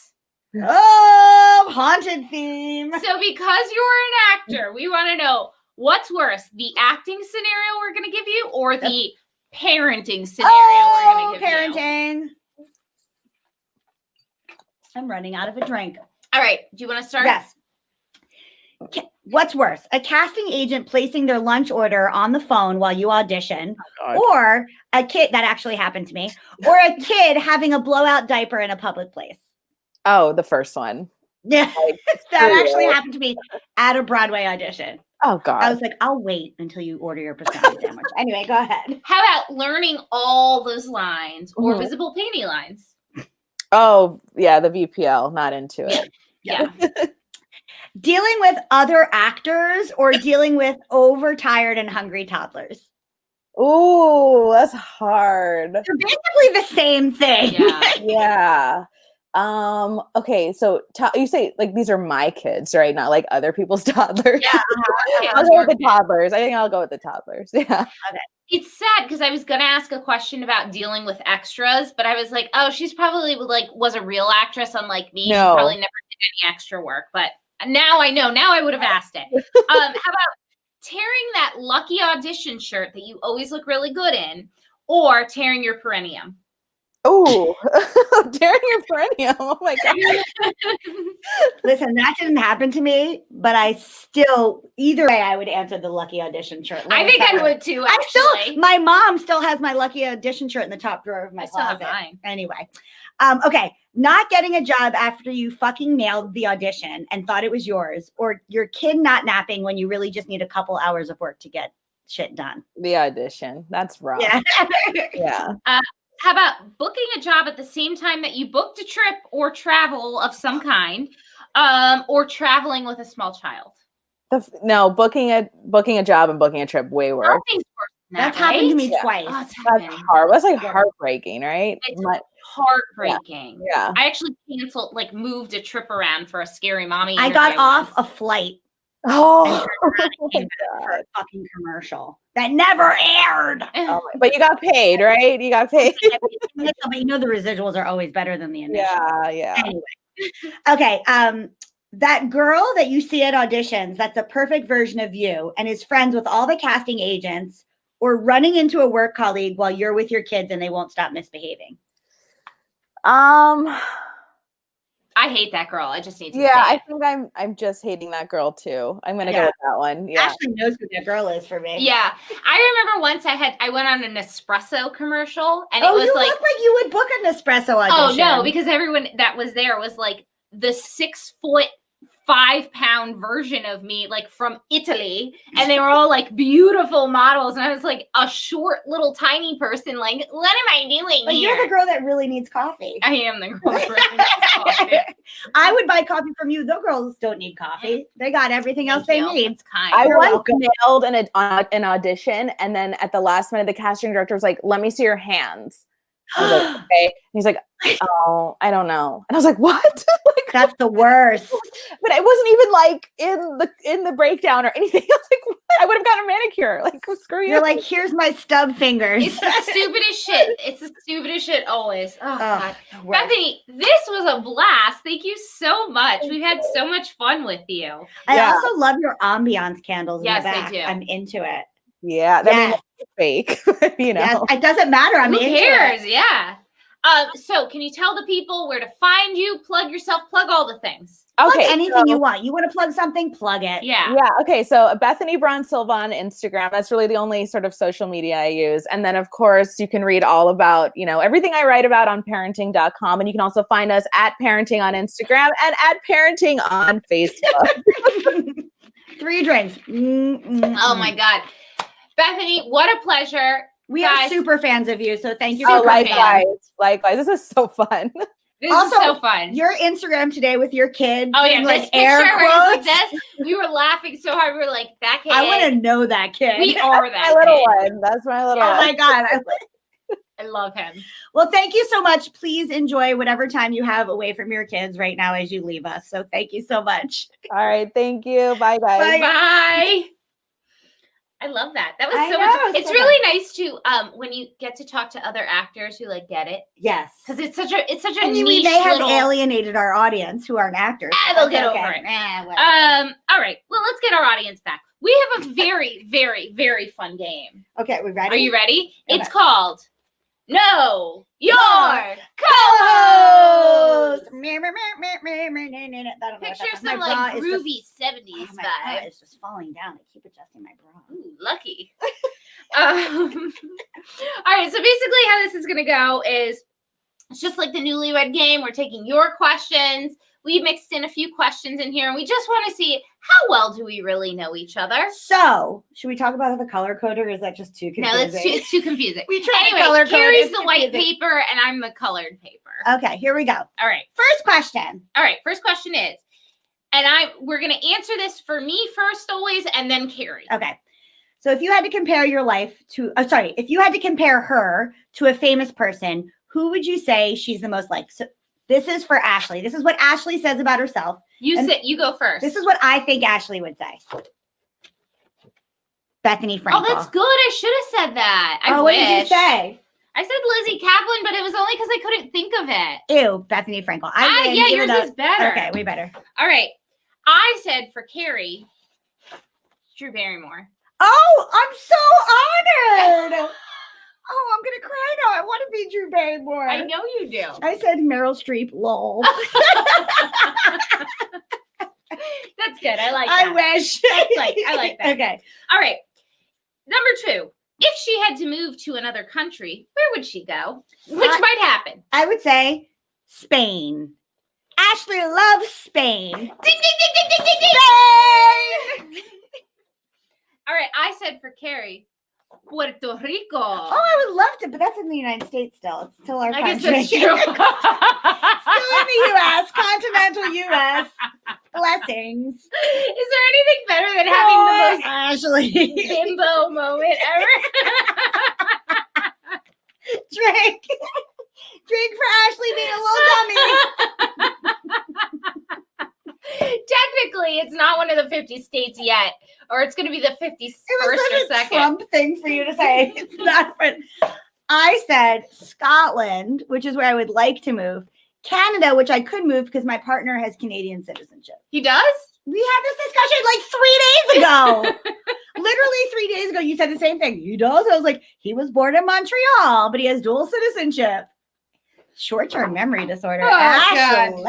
Oh, haunted theme. So because you're an actor, we want to know what's worse, the acting scenario we're going to give you or the parenting scenario we're going to give you? I'm running out of a drink. All right. Do you want to start? Yes. What's worse, a casting agent placing their lunch order on the phone while you audition, or a kid, that actually happened to me, or a kid having a blowout diaper in a public place? Oh, the first one. Yeah, that actually happened to me at a Broadway audition. Oh, God. I was like, I'll wait until you order your pastrami sandwich. Anyway, go ahead. How about learning all those lines or visible panty lines? Oh, yeah, the VPL, not into it. Yeah. Dealing with other actors or dealing with overtired and hungry toddlers? Ooh, that's hard. They're basically the same thing. Yeah. Okay, so you say like these are my kids, right? Not like other people's toddlers. Yeah. I'll go with the toddlers. I think I'll go with the toddlers. Yeah. Okay. It's sad because I was gonna ask a question about dealing with extras, but I was like, oh, she's probably like was a real actress, unlike me. No. She probably never did any extra work, but now I know. Now I would have asked it. How about tearing that lucky audition shirt that you always look really good in, or tearing your perineum? Oh, tearing your perineum. Oh my God. Listen, that didn't happen to me, but I still, either way, I would answer the lucky audition shirt. I think I would too, actually. My mom still has my lucky audition shirt in the top drawer of my closet. Anyway. Okay. Not getting a job after you fucking nailed the audition and thought it was yours, or your kid not napping when you really just need a couple hours of work to get shit done. The audition. That's rough. Yeah. Yeah. How about booking a job at the same time that you booked a trip or travel of some kind, or traveling with a small child? No, booking a job and booking a trip way worse. That's happened to me twice. Oh, that's hard. That's like heartbreaking, right? It's heartbreaking. Yeah. I actually canceled, like moved a trip around for a scary mommy. I got off a flight. Oh, for a fucking commercial that never aired. But you got paid, right? You got paid. But you know the residuals are always better than the initial. Yeah. Anyway. Okay. That girl that you see at auditions, that's a perfect version of you and is friends with all the casting agents, or running into a work colleague while you're with your kids and they won't stop misbehaving. I hate that girl. I just need to say I think I'm just hating that girl too. I'm gonna go with that one. Yeah. Ashley knows who that girl is for me. Yeah. I remember once I went on an Nespresso commercial and it was you like look like you would book an Nespresso audition. Oh no, because everyone that was there was like the 6 foot 5 pound version of me, like from Italy, and they were all like beautiful models, and I was like a short little tiny person. Like, what am I doing but here? You're the girl that really needs coffee. I am the girl that really needs coffee. I would buy coffee from you. The girls don't need coffee; they got everything else they need. That's kind. I once nailed an audition, and then at the last minute, the casting director was like, "Let me see your hands." I was like, okay. And he's like, oh, I don't know. And I was like, what? Like, that's the worst. But I wasn't even like in the breakdown or anything. I was like, what? I would have gotten a manicure. Like, screw you. You're like, here's my stub fingers. It's the stupidest shit. It's the stupidest shit always. Oh God. Bethany, this was a blast. Thank you so much. We've had so much fun with you. I also love your ambiance candles. Yes, in the back. I do. I'm into it. Yeah, that means it's fake. You know, yes, it doesn't matter. I'm Who into cares? it. Yeah. So can you tell the people where to find you, plug yourself, plug all the things? Plug anything you want. You want to plug something, plug it. Yeah. Yeah. Okay. So Bethany Braun-Silva on Instagram. That's really the only sort of social media I use. And then, of course, you can read all about, everything I write about on parenting.com. And you can also find us at Parenting on Instagram and at Parenting on Facebook. 3 drinks. Oh, my God. Bethany, what a pleasure. We are super fans of you. So thank you. Likewise. This is so fun. This is so fun. Your Instagram today with your kid. Oh, yeah. Like air quotes. Like this, we were laughing so hard. We were like, that kid. I want to know that kid. We are that my little one. That's my little one. Oh, my God. I love him. Well, thank you so much. Please enjoy whatever time you have away from your kids right now as you leave us. So thank you so much. All right. Thank you. Bye, guys. Bye. I love that. That was so much. It's really nice to when you get to talk to other actors who like get it. Yes, because it's such a and niche we may have alienated our audience who aren't actors. They'll get over it. All right. Well, let's get our audience back. We have a very, very, very fun game. Okay, we ready? Are you ready? Okay. It's called Know Your Co-Host. Picture some like groovy 70s my vibe. bra is just falling down. I keep adjusting my bra. Ooh, lucky. All right, so basically how this is going to go is it's just like the newlywed game. We're taking your questions. We mixed in a few questions in here, and we just want to see how well do we really know each other. So, should we talk about the color code, or is that just too confusing? No, it's too confusing. We tried anyway, color code. Keri's the white paper, and I'm the colored paper. Okay, here we go. All right. First question. All right, first question is, and we're going to answer this for me first always, and then Keri. Okay. So if you had to compare your life to, if you had to compare her to a famous person, who would you say she's the most like? So this is for Ashley. This is what Ashley says about herself. You go first. This is what I think Ashley would say. Bethany Frankel. Oh, that's good. I should have said that. What did you say? I said Lizzie Kaplan, but it was only because I couldn't think of it. Ew, Bethany Frankel. Yeah, yours is better. Okay, way better. All right. I said for Keri, Drew Barrymore. Oh, I'm so honored. Oh, I'm going to cry now. I want to be Drew Barrymore. I know you do. I said Meryl Streep, lol. That's good. I like that. I wish. I like that. Okay. All right. Number 2. If she had to move to another country, where would she go? Which might happen. I would say Spain. Ashley loves Spain. Ding, ding, ding, ding, ding, ding, ding. Spain! All right. I said for Keri, Puerto Rico. Oh, I would love to, but that's in the United States still. It's still our country. I guess that's true. Still in the U.S., continental U.S. Blessings. Is there anything better than having the most Ashley bimbo moment ever? Drink for Ashley being a little dummy. Technically, it's not one of the 50 states yet, or it's going to be the 51st or second. Trump thing for you to say. It's not fun. I said Scotland, which is where I would like to move. Canada, which I could move because my partner has Canadian citizenship. He does? We had this discussion like 3 days ago. Literally 3 days ago, you said the same thing. He does? I was like, he was born in Montreal, but he has dual citizenship. Short-term memory disorder. Oh, Ashley.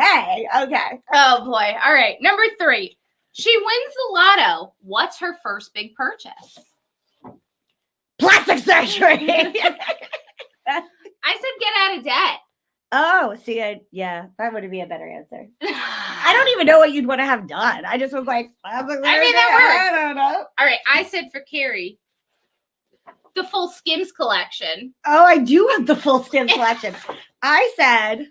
Okay. Oh, boy. All right. Number 3. She wins the lotto. What's her first big purchase? Plastic surgery. I said get out of debt. Oh, see, that would be a better answer. I don't even know what you'd want to have done. I just was like, plastic surgery. I mean, that works. I don't know. All right. I said for Keri, the full Skims collection. Oh, I do have the full Skims collection. I said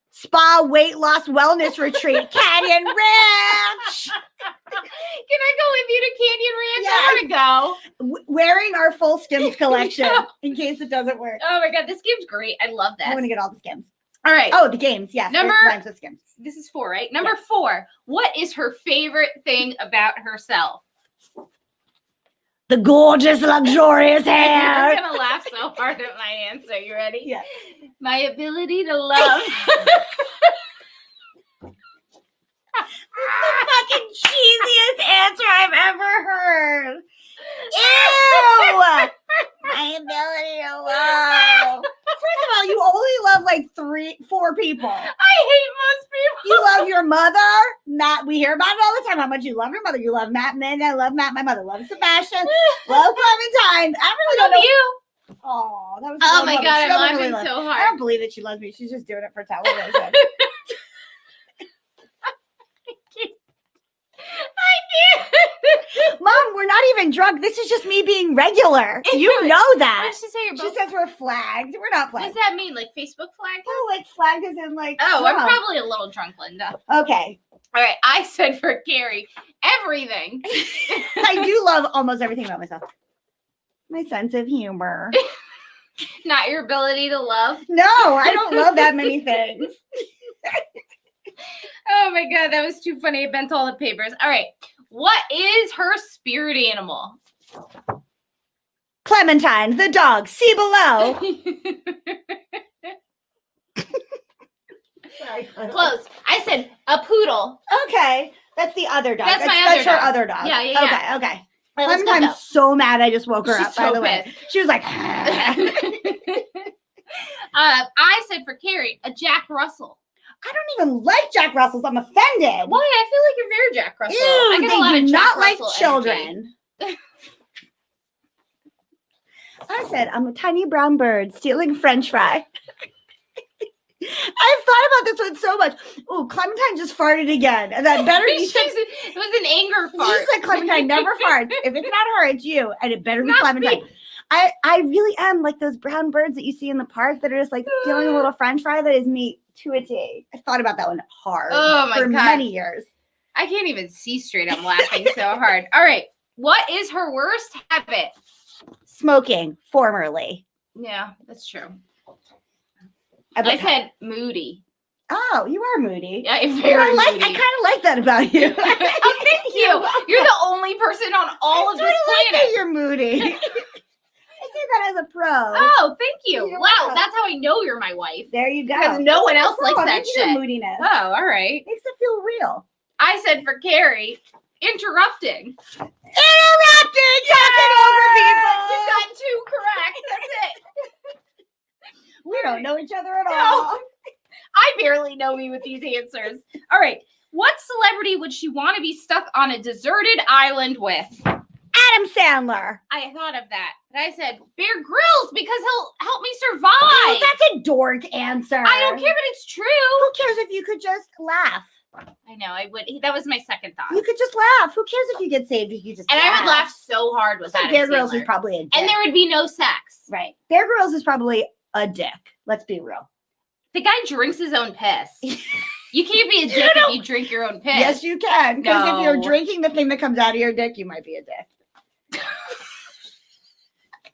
spa weight loss wellness retreat, Canyon Ranch. Can I go with you to Canyon Ranch? Yes. I want to go. Wearing our full Skims collection in case it doesn't work. Oh my God, this game's great. I love this. I want to get all the Skims. All right. Oh, the games. Yes. Rhymes with Skims. This is 4, right? Number 4. What is her favorite thing about herself? The gorgeous, luxurious hair. I'm going to laugh so hard at my answer. You ready? Yeah. My ability to love. That's the fucking cheesiest answer I've ever heard. Ew! My ability to love. First of all, you only people. I hate most people. You love your mother, Matt. We hear about it all the time. How much you love your mother. You love Matt, and I love Matt. My mother loves Sebastian. Love Clementine. I really don't know. You. Oh, that was. Oh so my lovely. God, She I'm doesn't laughing really love- so I hard. don't believe that she loves me. She's just doing it for television. Mom, we're not even drunk. This is just me being regular. You know What that. did she say? You're She both- says we're flagged. We're not What flagged. does that mean? Like Facebook flag? Oh, like flagged as in like. Oh, I'm drunk. probably a little drunk, Linda. Okay. All right, I said for Keri, everything. I do love almost everything about myself. My sense of humor. Not your ability to love. No, I don't love that many things. Oh my God, that was too funny. I bent all the papers. All right, what is her spirit animal? Clementine, the dog. See below. Close. I said a poodle. Okay, that's the other dog. That's my other her dog. other dog. Yeah, yeah, yeah. Okay. All right, let's go, Clementine's so mad. I just woke her She's up. By so the way, pissed. she was like. I said for Keri, a Jack Russell. I don't even like Jack Russells. I'm offended. Why? I feel like you're very Jack Russell. I Ew, get a lot they of do Jack not like Russell children. I said, I'm a tiny brown bird stealing French fry. I've thought about this one so much. Oh, Clementine just farted again. And that better be. It was an anger fart. She said Clementine never farts. If it's not her, it's you. And it better be Not Clementine. me. I really am like those brown birds that you see in the park that are just like stealing a little French fry that is meat to a T. I thought about that one hard Oh my for God. many years. I can't even see straight. I'm laughing so hard. All right. What is her worst habit? Smoking, formerly. Yeah, that's true. I I said moody. oh, you are moody. Yeah, I very kind moody. of like that about you. Oh, thank you. You're the only person on all of this like planet. that you're moody. I say that as a pro. Oh, thank you. You're Wow, welcome. that's how I know you're my wife. There you go. Because no one else Pro, likes it that makes your shit. moodiness. Oh, all right. Makes it feel real. I said for Keri, interrupting. Interrupting, talking over people. You got two correct. That's it. We don't know each other at No. all. I barely know me with these answers. All right. What celebrity would she want to be stuck on a deserted island with? Adam Sandler. I thought of that. But I said Bear Grylls because he'll help me survive. Oh, that's a dork answer. I don't care, but it's true. Who cares if you could just laugh? I know. I would. That was my second thought. You could just laugh. Who cares if you get saved if you just And I would laugh so hard with So Adam Bear Grylls Sandler. is probably a dick. And there would be no sex. right. Bear Grylls is probably a dick. Let's be real. The guy drinks his own piss. You can't be a dick if you drink your own piss. Yes, you can. Because if you're No. drinking the thing that comes out of your dick, you might be a dick.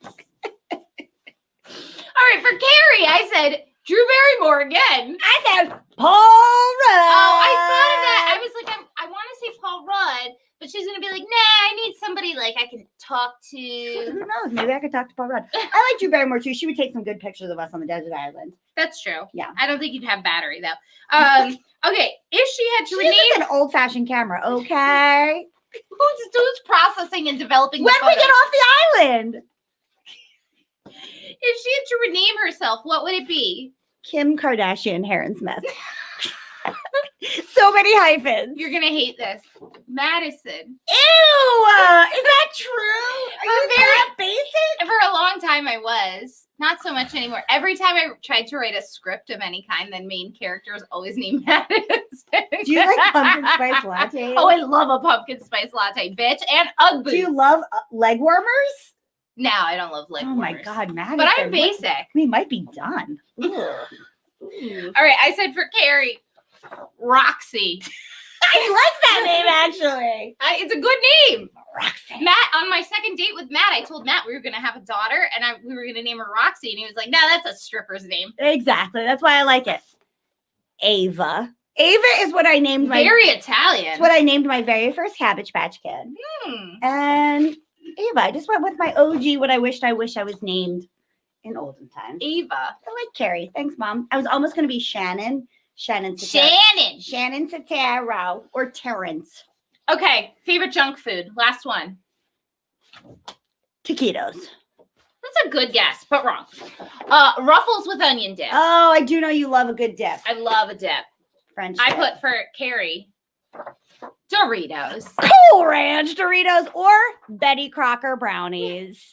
All right, for Keri, I said Drew Barrymore again. I said Paul Rudd. Oh, I thought of that. I was like, I want to say Paul Rudd, but she's gonna be like, nah, I need somebody like I can talk to. Who knows? Maybe I could talk to Paul Rudd. I like Drew Barrymore too. She would take some good pictures of us on the desert island. That's true. Yeah. I don't think you'd have battery though. Okay, if she had to She rename, is an old-fashioned camera, okay? who's processing and developing When the we photos? get off the island, If she had to rename herself, what would it be? Kim Kardashian, Heron Smith. So many hyphens. You're gonna hate this, Madison. Ew! Is that true? Are you very- that basic? For a long time, I was. Not so much anymore. Every time I tried to write a script of any kind, the main character was always named Madison. Do you like pumpkin spice latte? Oh, I love a pumpkin spice latte, bitch, and Ugg boots. Do you love leg warmers? No, I don't love leg Oh my warmers. God, Madison. But I'm what- basic. We might be done. Ugh. All right, I said for Keri, Roxy. I like that name actually. It's a good name. Roxy. Matt, on my second date with Matt, I told Matt we were going to have a daughter and we were going to name her Roxy. And he was like, no, that's a stripper's name. Exactly. That's why I like it. Ava. Ava is what I named my. Very Italian. It's what I named my very first Cabbage Patch Kid. And Ava. I just went with my OG. What I wish I was named in olden times. Ava. I like Keri. Thanks, Mom. I was almost going to be Shannon. Shannon Sotero or Terrence. Okay, favorite junk food. Last one. Taquitos. That's That's a good guess, but wrong. Ruffles with onion dip. Oh, I do know you love a good dip. I love a dip. French I dip. put for Keri Doritos. Cool Ranch Doritos or Betty Crocker brownies.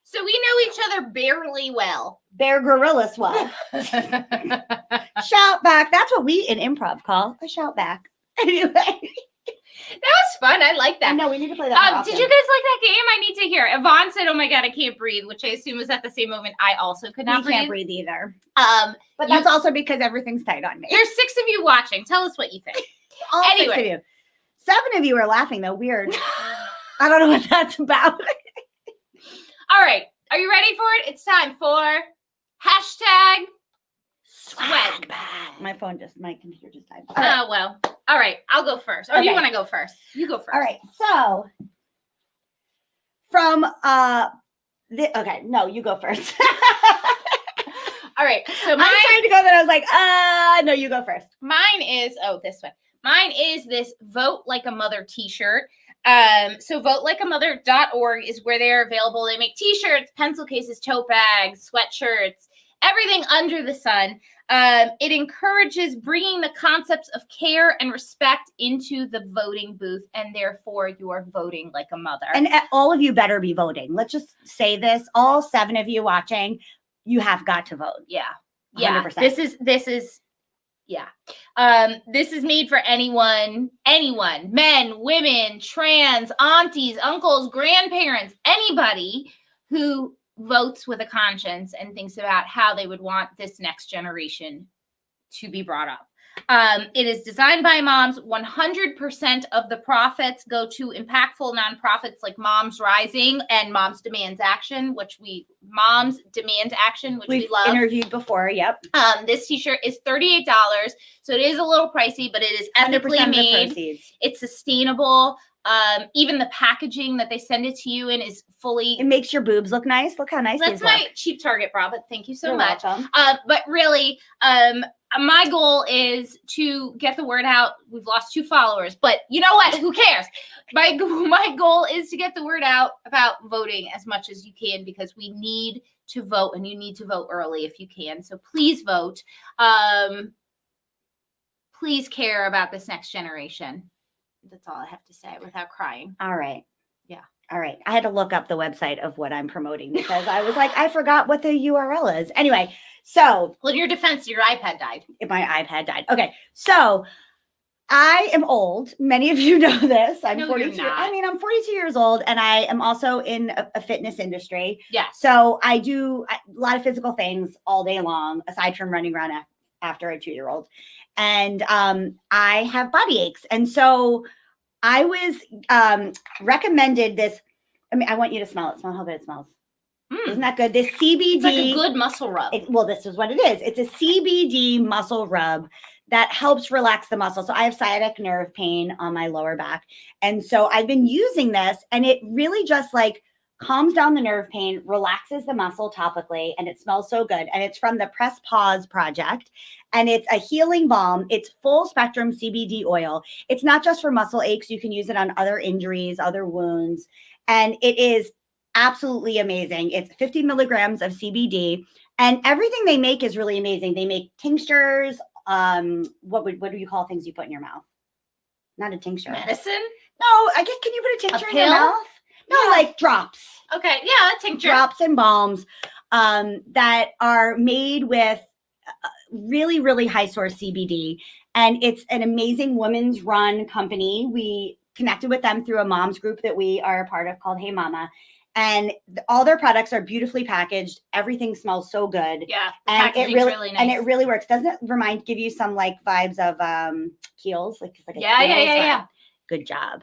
So we know each other barely well. Bear Gorillas well. Shout back. That's what we in improv call a shout back. Anyway. That was fun. I like that. No, we need to play that. Did you guys like that game? I need to hear. Yvonne said, "Oh my god, I can't breathe," which I assume was at the same moment I also could not breathe. Can't breathe either. But You- that's also because everything's tight on me. There's 6 of you watching. Tell us what you think. All Anyway. 6 of you. 7 of you are laughing though. Weird. I don't know what that's about. All right. Are you ready for it? It's time for hashtag swag bag. My computer just died. Well. All right. I'll go first. Or do you Okay. want to go first? You go first. All right. So from okay, no, you go first. All right. So I was trying to go there. I was like, no, you go first. mine is this one. Mine is this Vote Like a Mother t-shirt. So votelikeamother.org is where they're available. They make t-shirts, pencil cases, tote bags, sweatshirts, everything under the sun. It encourages bringing the concepts of care and respect into the voting booth, and therefore you are voting like a mother. And all of you better be voting. Let's just say this. All 7 of you watching, you have got to vote. Yeah. 100%. This is made for anyone, men, women, trans, aunties, uncles, grandparents, anybody who votes with a conscience and thinks about how they would want this next generation to be brought up. It is designed by moms. 100% of the profits go to impactful nonprofits like Moms Rising and Moms Demand Action, which we love. We've interviewed before. Yep. This t-shirt is $38, so it is a little pricey, but it is 100% ethically of the made. proceeds. It's sustainable. Even the packaging that they send it to you in is fully. It makes your boobs look nice. Look how nice That's these my look. cheap Target bra, but thank you so You're much. welcome. But really, my goal is to get the word out. We've lost 2 followers, but you know what? Who cares? My goal is to get the word out about voting as much as you can, because we need to vote, and you need to vote early if you can. So please vote. Please care about this next generation. That's all I have to say without crying. All right. Yeah. All right. I had to look up the website of what I'm promoting because I was like, I forgot what the URL is. Anyway, so. Well, in your defense, your iPad died. My iPad died. Okay. So I am old. Many of you know this. I'm No, 42. you're not. I'm 42 years old, and I am also in a fitness industry. Yeah. So I do a lot of physical things all day long, aside from running around after a 2-year-old. And I have body aches. And so I was recommended this. I mean, I want you to smell it. Smell how good it smells. Isn't that good? This CBD. It's like a good muscle rub. This is what it is. It's a CBD muscle rub that helps relax the muscle. So I have sciatic nerve pain on my lower back. And so I've been using this, and it really just like calms down the nerve pain, relaxes the muscle topically, and it smells so good. And it's from the Press Pause Project, and it's a healing balm. It's full spectrum CBD oil. It's not just for muscle aches. You can use it on other injuries, other wounds, and it is absolutely amazing. It's 50 milligrams of CBD, and everything they make is really amazing. They make tinctures. What do you call things you put in your mouth? Not a tincture. Medicine? No, I guess, can you put a tincture in your pill? mouth? No, like drops. Okay, yeah, a tincture. Drops and balms that are made with really, really high source CBD. And it's an amazing women's run company. We connected with them through a mom's group that we are a part of called Hey Mama. And all their products are beautifully packaged. Everything smells so good. Yeah, And it really, nice. and it really works. Doesn't it give you some like vibes of Kiehl's? Like a Yeah. Kiehl's? Good job.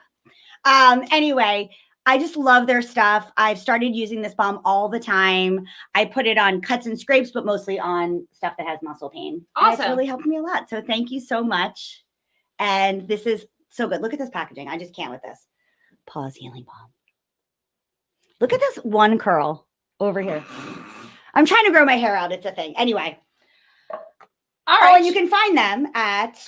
Anyway, I just love their stuff. I've started using this balm all the time. I put it on cuts and scrapes, but mostly on stuff that has muscle pain. And it's Awesome. really helped me a lot. So thank you so much. And this is so good. Look at this packaging. I just can't with this. Pause Healing Balm. Look at this one curl over here. I'm trying to grow my hair out. It's a thing. Anyway. All right. Oh, and you can find them at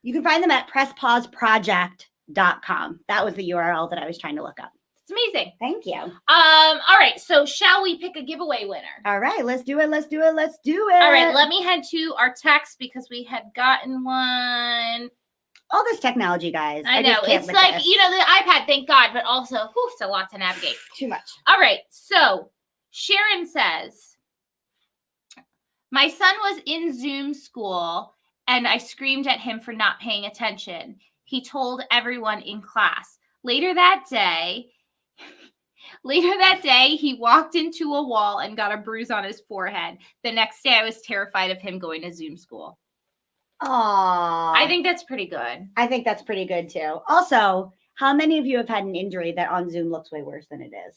you can find them at presspauseproject.com. That was the URL that I was trying to look up. It's amazing. Thank you. All right. So shall we pick a giveaway winner? All right, let's do it. All right, let me head to our text because we had gotten one. All this technology, guys. I know. It's like, the iPad, thank God, but also, it's a lot to navigate. Too much. All right. So Sharon says, my son was in Zoom school and I screamed at him for not paying attention. He told everyone in class. Later that day, he walked into a wall and got a bruise on his forehead. The next day, I was terrified of him going to Zoom school. Aww. I think that's pretty good. I think that's pretty good, too. Also, how many of you have had an injury that on Zoom looks way worse than it is?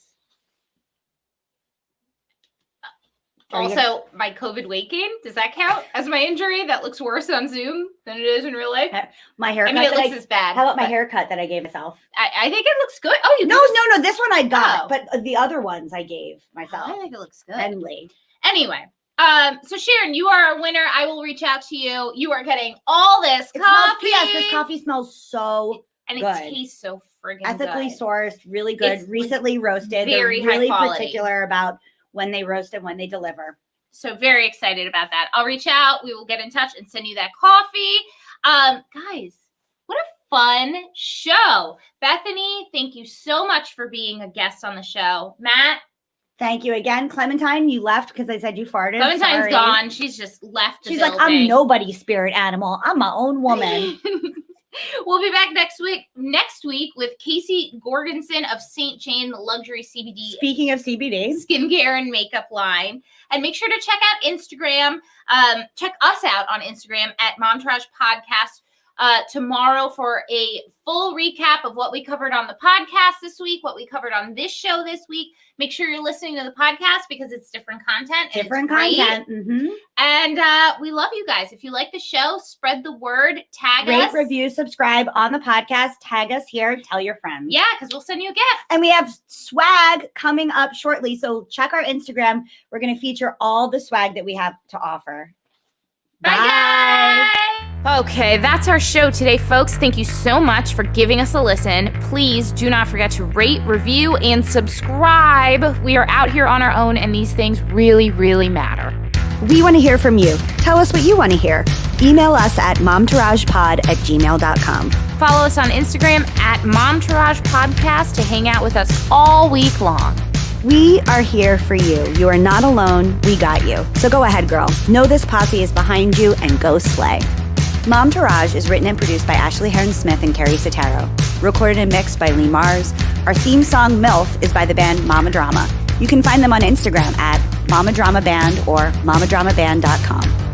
Also, my COVID weight gain, does that count as my injury that looks worse on Zoom than it is in real life? My haircut. I mean, it looks as bad. How about my haircut that I gave myself? I think it looks good. Oh, you No, this one I got, but the other ones I gave myself. I think it looks good. Friendly. Anyway, so Sharon, you are our winner. I will reach out to you. You are getting all this coffee. Yes, this coffee smells so and good. It tastes so friggin' ethically good. sourced, really good, It's recently roasted. Very They're really high quality. particular about when they roast and when they deliver. So very excited about that. I'll reach out. We will get in touch and send you that coffee. Guys, what a fun show. Bethany, thank you so much for being a guest on the show. Matt. Thank you again. Clementine, you left because I said you farted. Clementine's gone. She's just left the building. Like, I'm nobody's spirit animal. I'm my own woman. We'll be back next week with Casey Gorgonson of St. Jane Luxury CBD. Speaking of CBD, skincare and makeup line. And make sure to check out Instagram. Check us out on Instagram at Momtourage Podcast tomorrow for a full recap of what we covered on the podcast this week, what we covered on this show this week. Make sure you're listening to the podcast because it's different content. Mm-hmm. And we love you guys. If you like the show, spread the word, tag us. Rate, review, subscribe on the podcast, tag us here, tell your friends. Yeah, because we'll send you a gift. And we have swag coming up shortly. So check our Instagram. We're going to feature all the swag that we have to offer. Bye, guys. Okay, that's our show today, folks. Thank you so much for giving us a listen. Please do not forget to rate, review, and subscribe. We are out here on our own, and these things really, really matter. We want to hear from you. Tell us what you want to hear. Email us at momtouragepod@gmail.com. Follow us on Instagram at Momtourage Podcast to hang out with us all week long. We are here for you. You are not alone. We got you. So go ahead, girl. Know this posse is behind you and go slay. Momtourage is written and produced by Ashley Smith and Keri Sotero. Recorded and mixed by Lee Mars. Our theme song, MILF, is by the band Mama Drama. You can find them on Instagram at Mama Drama Band or mamadramaband.com.